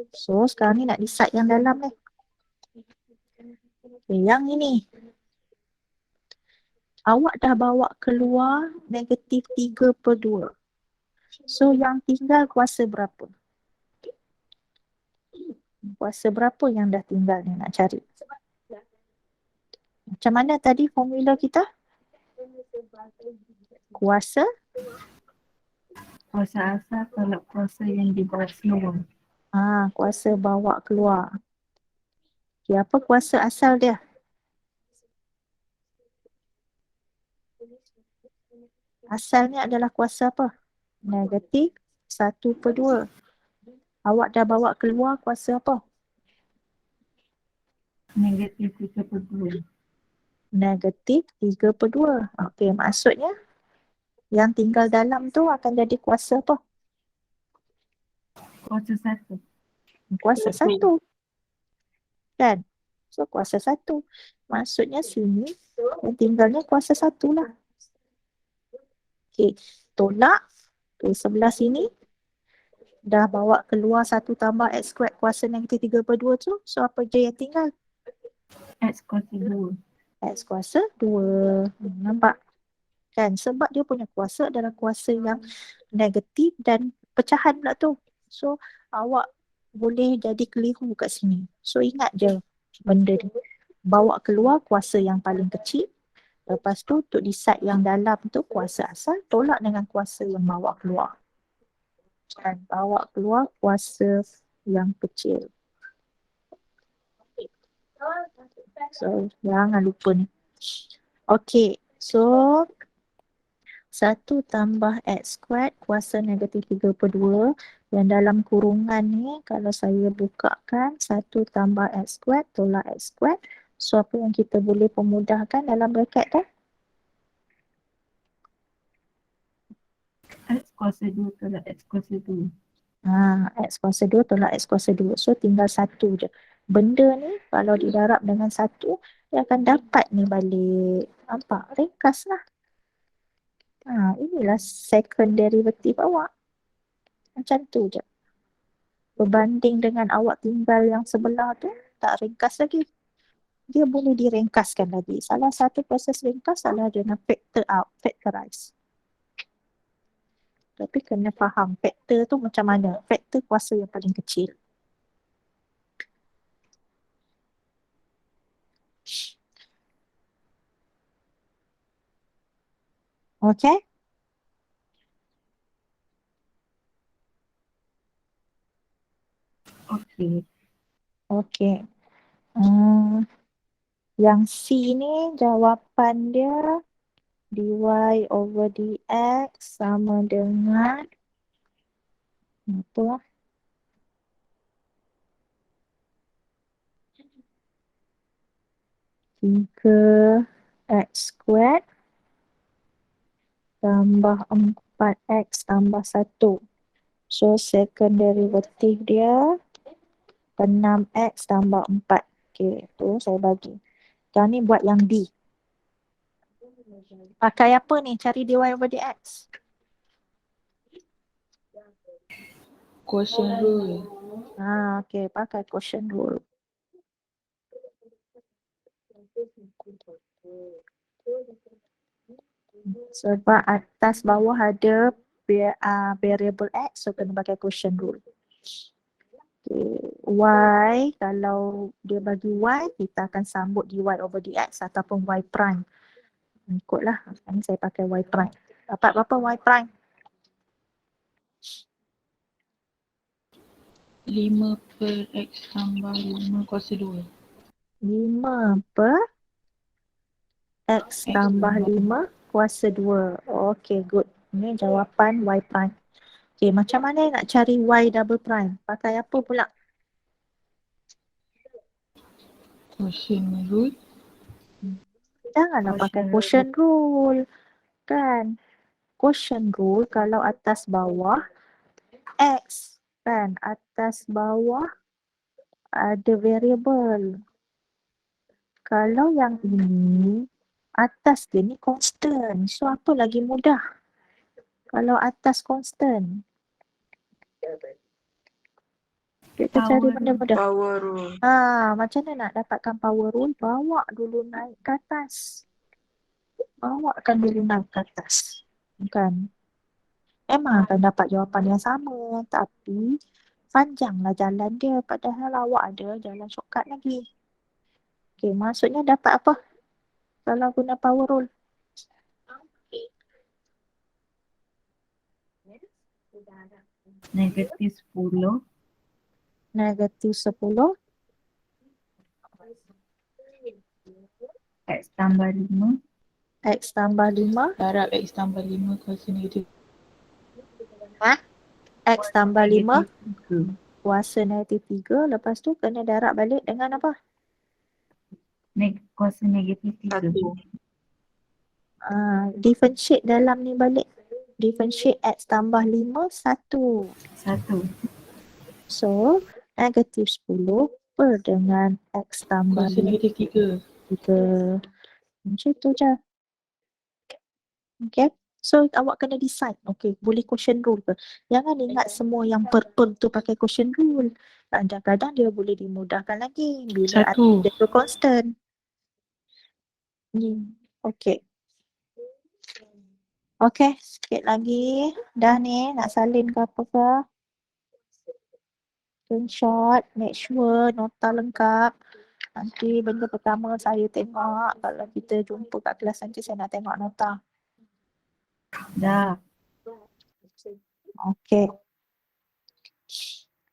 So sekarang ni nak decide yang dalam ni. Okay, yang ini. Awak dah bawa keluar negatif 3/2. So yang tinggal kuasa berapa? Kuasa berapa yang dah tinggal ni nak cari? Macam mana tadi formula kita? Kuasa Kuasa asal tolak kuasa yang dibawa keluar. kuasa bawa keluar. Okay, apa kuasa asal dia? Asalnya adalah kuasa apa? Negatif 1/2. Awak dah bawa keluar kuasa apa? -3/2. Negatif 3/2. Okey, maksudnya yang tinggal dalam tu akan jadi kuasa apa? Kuasa 1. Kuasa 1. Kan? So kuasa 1. Maksudnya sini yang tinggalnya kuasa 1 lah. Okey, tolak. Okay, sebelah sini dah bawa keluar 1 tambah X squared kuasa negatif 3/2 tu. So apa je yang tinggal? X kuasa 2. X kuasa 2. Nampak? Kan? Sebab dia punya kuasa adalah kuasa yang negatif dan pecahan pula tu. So awak boleh jadi keliru kat sini. So ingat je benda ni. Bawa keluar kuasa yang paling kecil. Lepas tu untuk decide yang dalam tu kuasa asal tolak dengan kuasa yang bawa keluar. Dan bawa keluar kuasa yang kecil. So jangan lupa ni. Okay, so 1 tambah X squared kuasa negatif 3/2. Yang dalam kurungan ni kalau saya bukakan 1 tambah X squared tolak X squared. So apa yang kita boleh pemudahkan dalam bracket tu? X kuasa 2 tolak X kuasa 2. X kuasa 2 tolak X kuasa 2. So tinggal 1 je. Benda ni kalau didarab dengan 1, dia akan dapat ni balik. Nampak? Ringkas lah. Inilah second derivative awak. Macam tu je. Berbanding dengan awak tinggal yang sebelah tu, tak ringkas lagi. Dia boleh diringkaskan lagi. Salah satu proses ringkas adalah dengan factor out, factorize. Tapi kena faham faktor tu macam mana. Faktor kuasa yang paling kecil. Okay? Okay. Okay. Yang C ni jawapan dia dy over dx sama dengan apa? 3x squared tambah 4x tambah 1. So, second derivative dia 6x tambah 4. Okay, tu saya bagi. Sekarang ni buat yang D. Pakai apa ni? Cari dy over dx. Quotient rule. Okay, pakai quotient rule. Sebab atas bawah ada variable x, so kena pakai quotient rule. Okay. Y, kalau dia bagi y, kita akan sambut dy over dx ataupun y prime. Ikutlah, sekarang saya pakai y prime. Dapat berapa y prime? 5 per x tambah 5 kuasa 2. 5 per x tambah 5 kuasa 2. Okay, good. Ini jawapan y prime. Okay, macam mana nak cari y double prime? Pakai apa pula? Quotient rule. Janganlah pakai quotient rule. Kan? Quotient rule kalau atas bawah x. Kan? Atas bawah ada variable. Kalau yang ini, atas dia ni constant. So, apa lagi mudah? Kalau atas constant. Kita cari benda mudah. Power rule. Macam mana nak dapatkan power rule? Bawa dulu naik ke atas. Bawakan dulu naik ke atas. Kan? Memang akan dapat jawapan yang sama. Tapi, panjanglah jalan dia. Padahal awak ada jalan shortcut lagi. Okay, maksudnya dapat apa? Kalau guna power rule. Negatif 10. Negatif 10. X tambah 5. X tambah 5. Darab x tambah 5 kuasa negatif. X tambah 5 3. kuasa negatif 3. Lepas tu kena darab balik dengan apa? Kuasa negatif 3. 1. Differentiate dalam ni balik. Differentiate X tambah 5, 1. 1. So, negatif 10 per dengan X tambah Kuasa 5. negatif 3. Macam tu je. Okay. So, awak kena decide. Okay, boleh quotient rule ke? Jangan ingat semua yang purple tu pakai quotient rule. Kadang-kadang dia boleh dimudahkan lagi. Bila ada 1. dia tu constant. Okay. Okay, sikit lagi. Dah ni, nak salin ke apa ke? Screenshot, make sure nota lengkap. Nanti benda pertama saya tengok. Kalau kita jumpa kat kelas nanti saya nak tengok nota. Dah. Okay.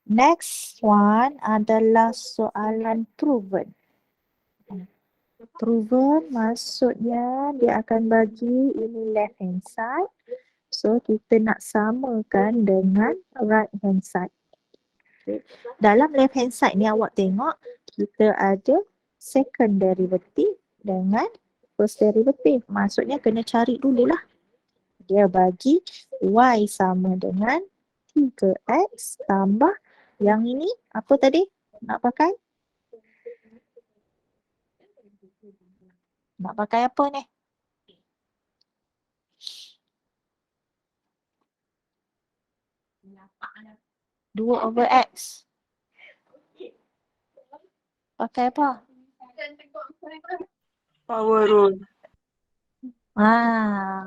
Next one adalah soalan proven. Proven maksudnya dia akan bagi ini left hand side. So kita nak samakan dengan right hand side. Okay. Dalam left hand side ni awak tengok kita ada second derivative dengan first derivative. Maksudnya kena cari dululah. Dia bagi y sama dengan 3x tambah yang ini apa tadi? Nak pakai? Nak pakai apa ni? Dua over x. Pakai apa? Power rule.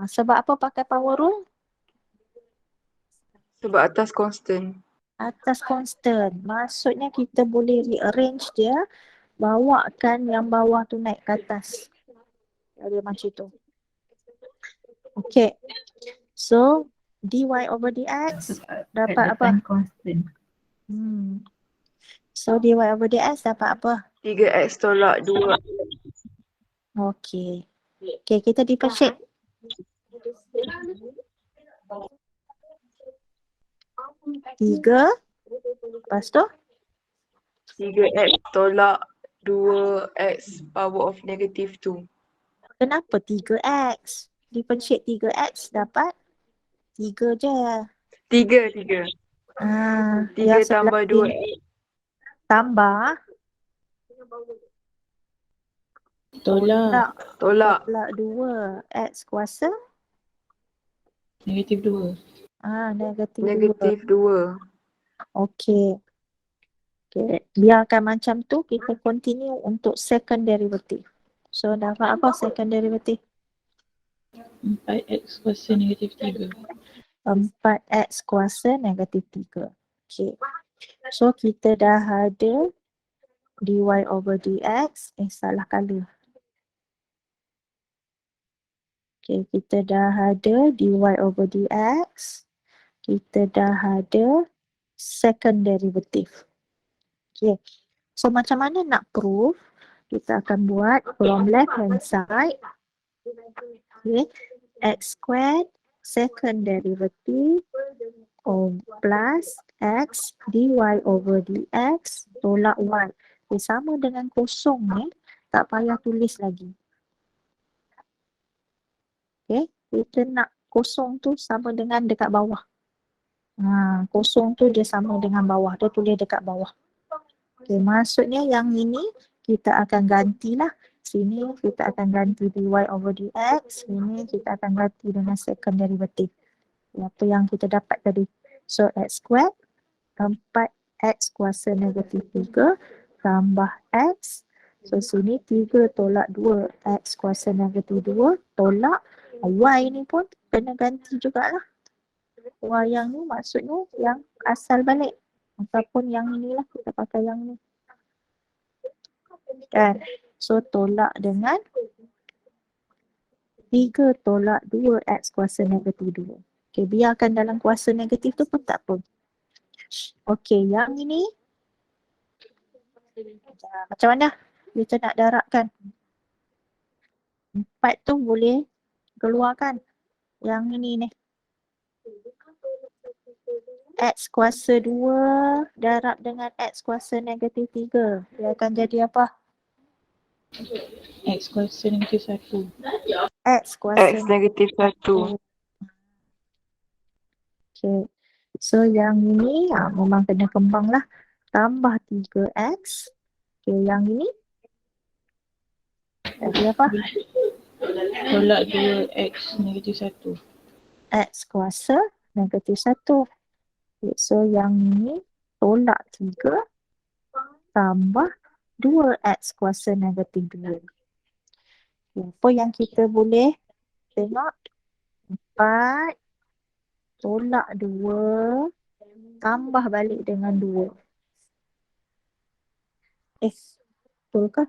Sebab apa pakai power rule? Sebab atas constant. Atas constant. Maksudnya kita boleh rearrange dia. Bawakan yang bawah tu naik ke atas. Dia macam tu. Okay. So, dy over dx At dapat the apa? time constant. So, dy over dx dapat apa? 3x tolak 2. Okay. Okay, kita differentiate. 3. Lepas tu, 3x tolak 2x power of negative 2. kenapa 3x? Differentiate 3x dapat 3 je. 3. Yang 3 sebelah tambah sini 2x. tambah Tolak Tolak. 2 x kuasa negatif 2. negatif 2. Negatif 2. Okey. Okay. Biarkan macam tu, kita continue untuk second derivative. So, dapat apa second derivative? 4x kuasa negatif 3. 4x kuasa negatif 3. Okay. So, kita dah ada dy over dx. Salah kala. Okay, kita dah ada dy over dx. Kita dah ada second derivative. Okay. So, macam mana nak prove? Kita akan buat from left hand side. Okay. X squared second derivative of plus x dy over dx tolak y. Okay, sama dengan kosong ni. Tak payah tulis lagi. Okay. Kita nak kosong tu sama dengan dekat bawah. Kosong tu dia sama dengan bawah. Dia tulis dekat bawah. Okay, maksudnya yang ini kita akan gantilah. Sini kita akan ganti dy over dx. Sini kita akan ganti dengan second derivative. Apa yang kita dapat tadi. So, x squared 4x kuasa negatif 3 tambah x. So, sini 3 tolak 2 x kuasa negatif 2 tolak y ni pun kena ganti jugalah. Y yang ni maksudnya yang asal balik. Ataupun yang inilah kita pakai yang ni. Kan? So, tolak dengan 3 tolak 2x kuasa negatif 2. Okay, biarkan dalam kuasa negatif tu pun tak apa. Okay, yang ini. Macam mana kita nak darabkan? 4 tu boleh keluarkan. Yang ini ni. X kuasa 2 darab dengan X kuasa negatif 3. Dia akan jadi apa? X kuasa negatif 1. X kuasa X negatif 1. Okay. So yang ini memang kena kembang lah. Tambah 3X. Okay, yang ini. Jadi apa? Tolak 2x negatif 1. X kuasa negatif 1. Okay, so yang ini tolak 3 tambah 2x kuasa negatif 2. Apa yang kita boleh tengok? 4 tolak 2 tambah balik dengan 2. Betul ke?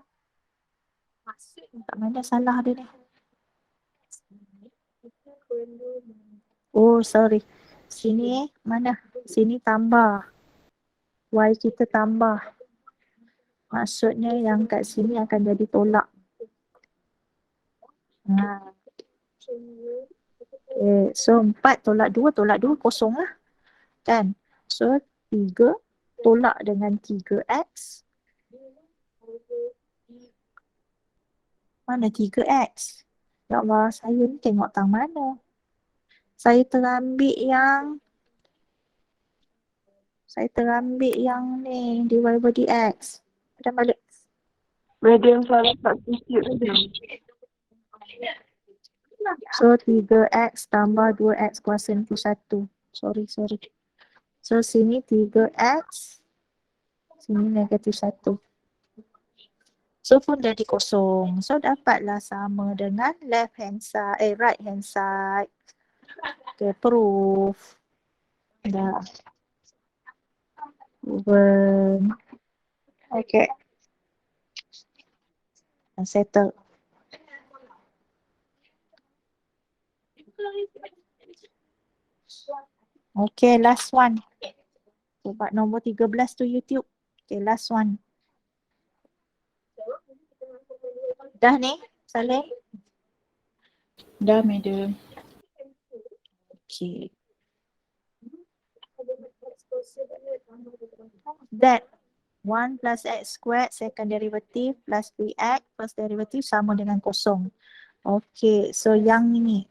Tak mana salah dia ni. Oh, sorry. Sini mana? Sini tambah. Y kita tambah. Maksudnya yang kat sini akan jadi tolak. Okay. So 4 tolak 2 kosong lah. Kan? So 3 tolak dengan 3x. Mana 3x? Ya Allah, saya ni tengok tang mana? Saya terambil yang ni dy over dx. Dan balik. Medium salah substitute saja. So 3x tambah 2x kuasa negatif 1. Sorry. So sini 3x. Sini negatif 1. So pun jadi kosong. So dapatlah sama dengan right hand side. Okay, proof. Dah. Proven. Okay. Settle. Okay, last one. Sebab nombor 13 tu YouTube. Okay, last one. Dah ni, Saleh? Dah, madam. Okay. That 1 plus x squared second derivative plus 3x first derivative sama dengan kosong. Okay, so yang ini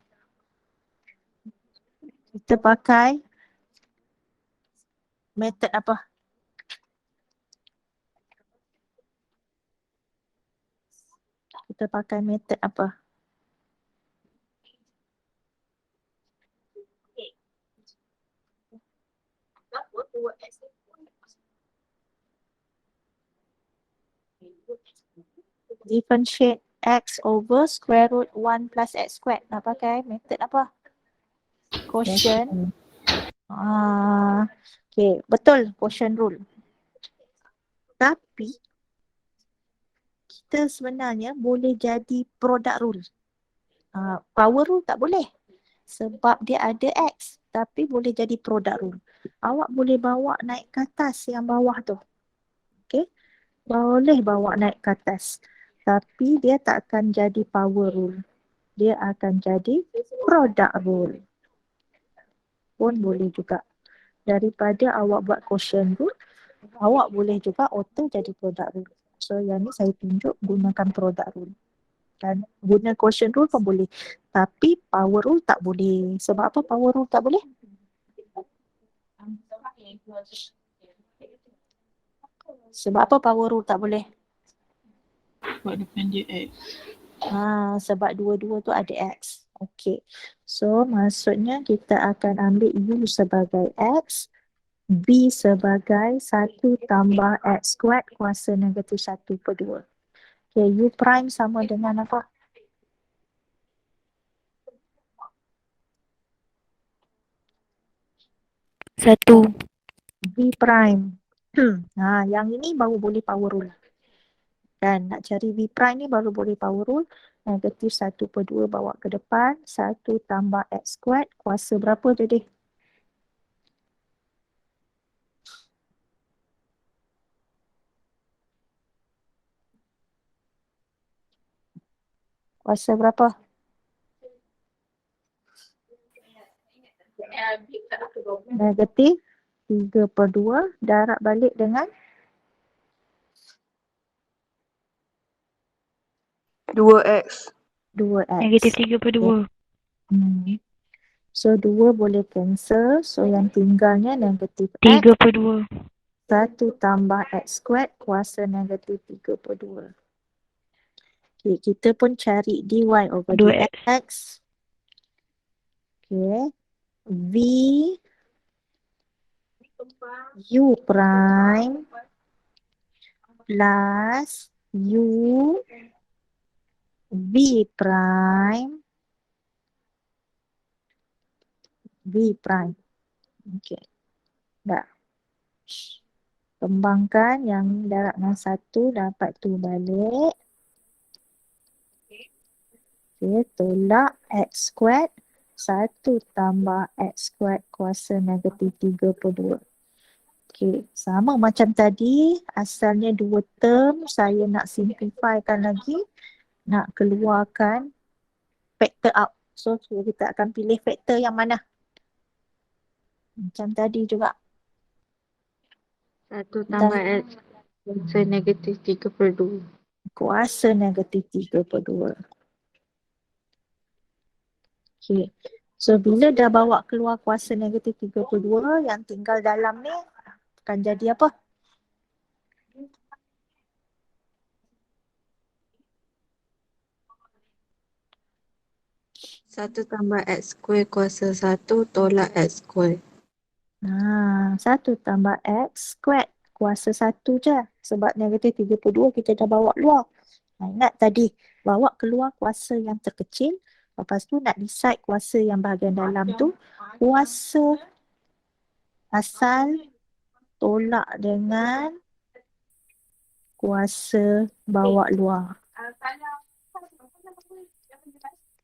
kita pakai method apa? Kita pakai method apa? Differentiate x over square root 1 plus x squared. Nak pakai method apa? Quotient. Okay, betul quotient rule. Tapi kita sebenarnya boleh jadi product rule. Power rule tak boleh. Sebab dia ada x. Tapi boleh jadi product rule. Awak boleh bawa naik ke atas yang bawah tu. Okay. Boleh bawa naik ke atas. Tapi dia tak akan jadi power rule. Dia akan jadi product rule. Pun boleh juga. Daripada awak buat quotient rule, awak boleh juga auto jadi product rule. So yang ni saya tunjuk gunakan product rule. Dan guna quotient rule pun boleh. Tapi power rule tak boleh. Sebab apa power rule tak boleh? Sebab apa power rule tak boleh? Sebab depan dia X. Sebab dua-dua tu ada x. Okay. So maksudnya kita akan ambil U sebagai x, B sebagai 1 tambah x squared kuasa negatif 1 per 2. Okay, U prime sama dengan apa? Satu. B prime. Yang ini baru boleh power rule. Dan nak cari V prime ni baru boleh power rule. Negatif 1 per 2 bawa ke depan. 1 tambah x squared kuasa berapa jadi? Kuasa berapa? Negatif 3 per 2 darab balik dengan 2x. 2x. Negatif 3 per 2. So 2 boleh cancel. So yang tinggalnya negatif x. 3 per 2. 1 tambah x squared kuasa negatif 3 per 2. Okay, kita pun cari dy over 2x. dx. Okay. V U prime plus U V prime V prime. Okay. Dah. Kembangkan yang darab dengan 1 dapat tu balik. Okay, tolak x squared 1 tambah x squared kuasa negatif 3 per 2. Okay, sama macam tadi, asalnya 2 term, saya nak simplifykan lagi, nak keluarkan factor out. So, kita akan pilih factor yang mana? Macam tadi juga. 1 tambah x kuasa negatif 3 per 2. Kuasa negatif 3 per 2. Okay. So, bila dah bawa keluar kuasa negatif 3 per 2, yang tinggal dalam ni akan jadi apa? Satu tambah x square kuasa 1 tolak x square. 1 tambah x squared kuasa 1 je. Sebab negatif 3 per 2 kita dah bawa keluar. Ingat tadi, bawa keluar kuasa yang terkecil. Lepas tu nak decide kuasa yang bahagian dalam tu. Kuasa asal tolak dengan kuasa bawa luar.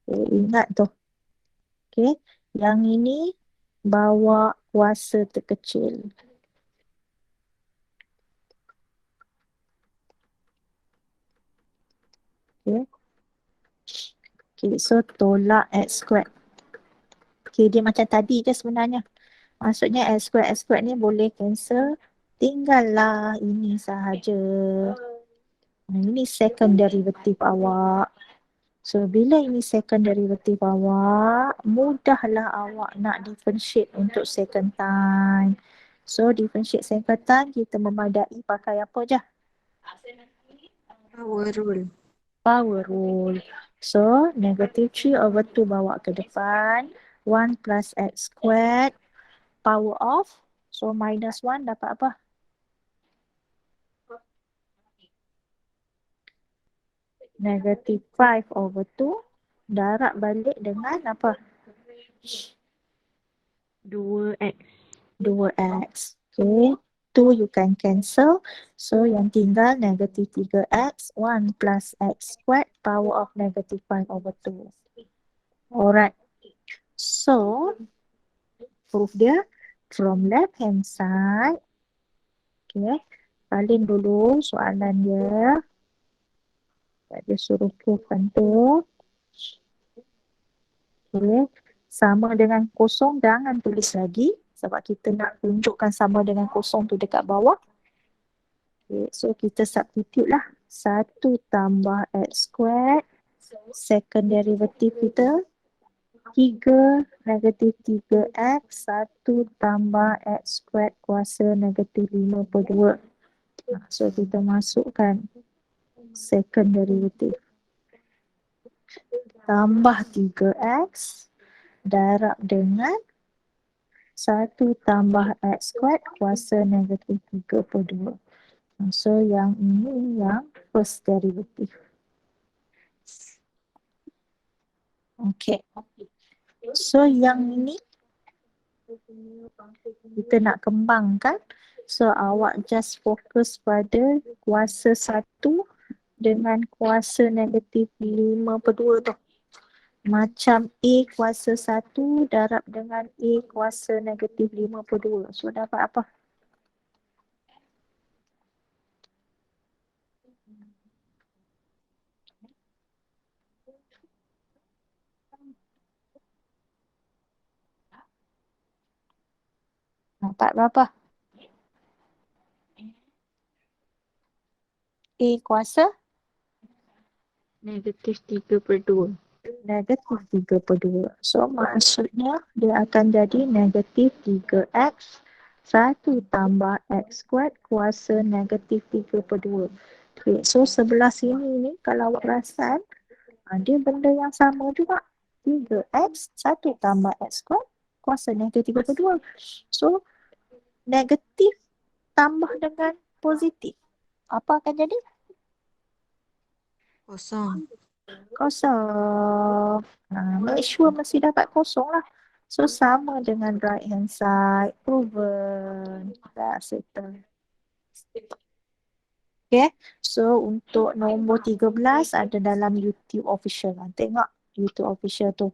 Ingat tu. Okay. Yang ini bawa kuasa terkecil. Okay. Okay, so tolak X squared. Okay, dia macam tadi je sebenarnya. Maksudnya X squared ni boleh cancel. Tinggallah ini sahaja. Ini second derivative awak. So, bila ini second derivative awak, mudahlah awak nak differentiate untuk second time. So, differentiate second time, kita memadai pakai apa je? Power rule. Power rule. So, negative 3/2 bawa ke depan. 1 plus X squared. Power of. So, minus 1 dapat apa? Negative 5/2. Darab balik dengan apa? 2x. 2x. Okay. 2 you can cancel. So, yang tinggal negative 3x. 1 plus x squared. Power of negative 5/2. Alright. So, proof dia from left hand side. Okay. Salin dulu soalan dia. Dia suruh proofkan tu. Okay. Sama dengan kosong, jangan tulis lagi. Sebab kita nak tunjukkan sama dengan kosong tu dekat bawah. Okay. So, kita substitute lah. 1 tambah x squared. Second derivative kita. 3 negatif 3x. 1 tambah x squared kuasa negatif 5/2. So, kita masukkan second derivative. Tambah 3x. Darab dengan 1 tambah x squared kuasa negatif 3/2. So, yang ini yang first derivative. Okay. So, yang ini kita nak kembangkan. So, awak just fokus pada kuasa 1 dengan kuasa negatif 5/2 tu. Macam A kuasa 1 darab dengan A kuasa negatif 5/2. So, dapat apa? Dapat berapa? A kuasa Negatif 3/2. negatif 3/2. So, maksudnya dia akan jadi negatif 3x 1 tambah x squared kuasa negatif 3/2. Okay, so sebelah sini ni kalau awak perasan, dia benda yang sama juga. 3x 1 tambah x squared kuasa negatif 3/2. So, negatif tambah dengan positif. Apa akan jadi? Kosong. Kosong. Make sure mesti dapat kosong lah. So, sama dengan right hand side. Proven. Dah settle. Okay. So, untuk nombor 13 ada dalam YouTube official. Tengok YouTube official tu.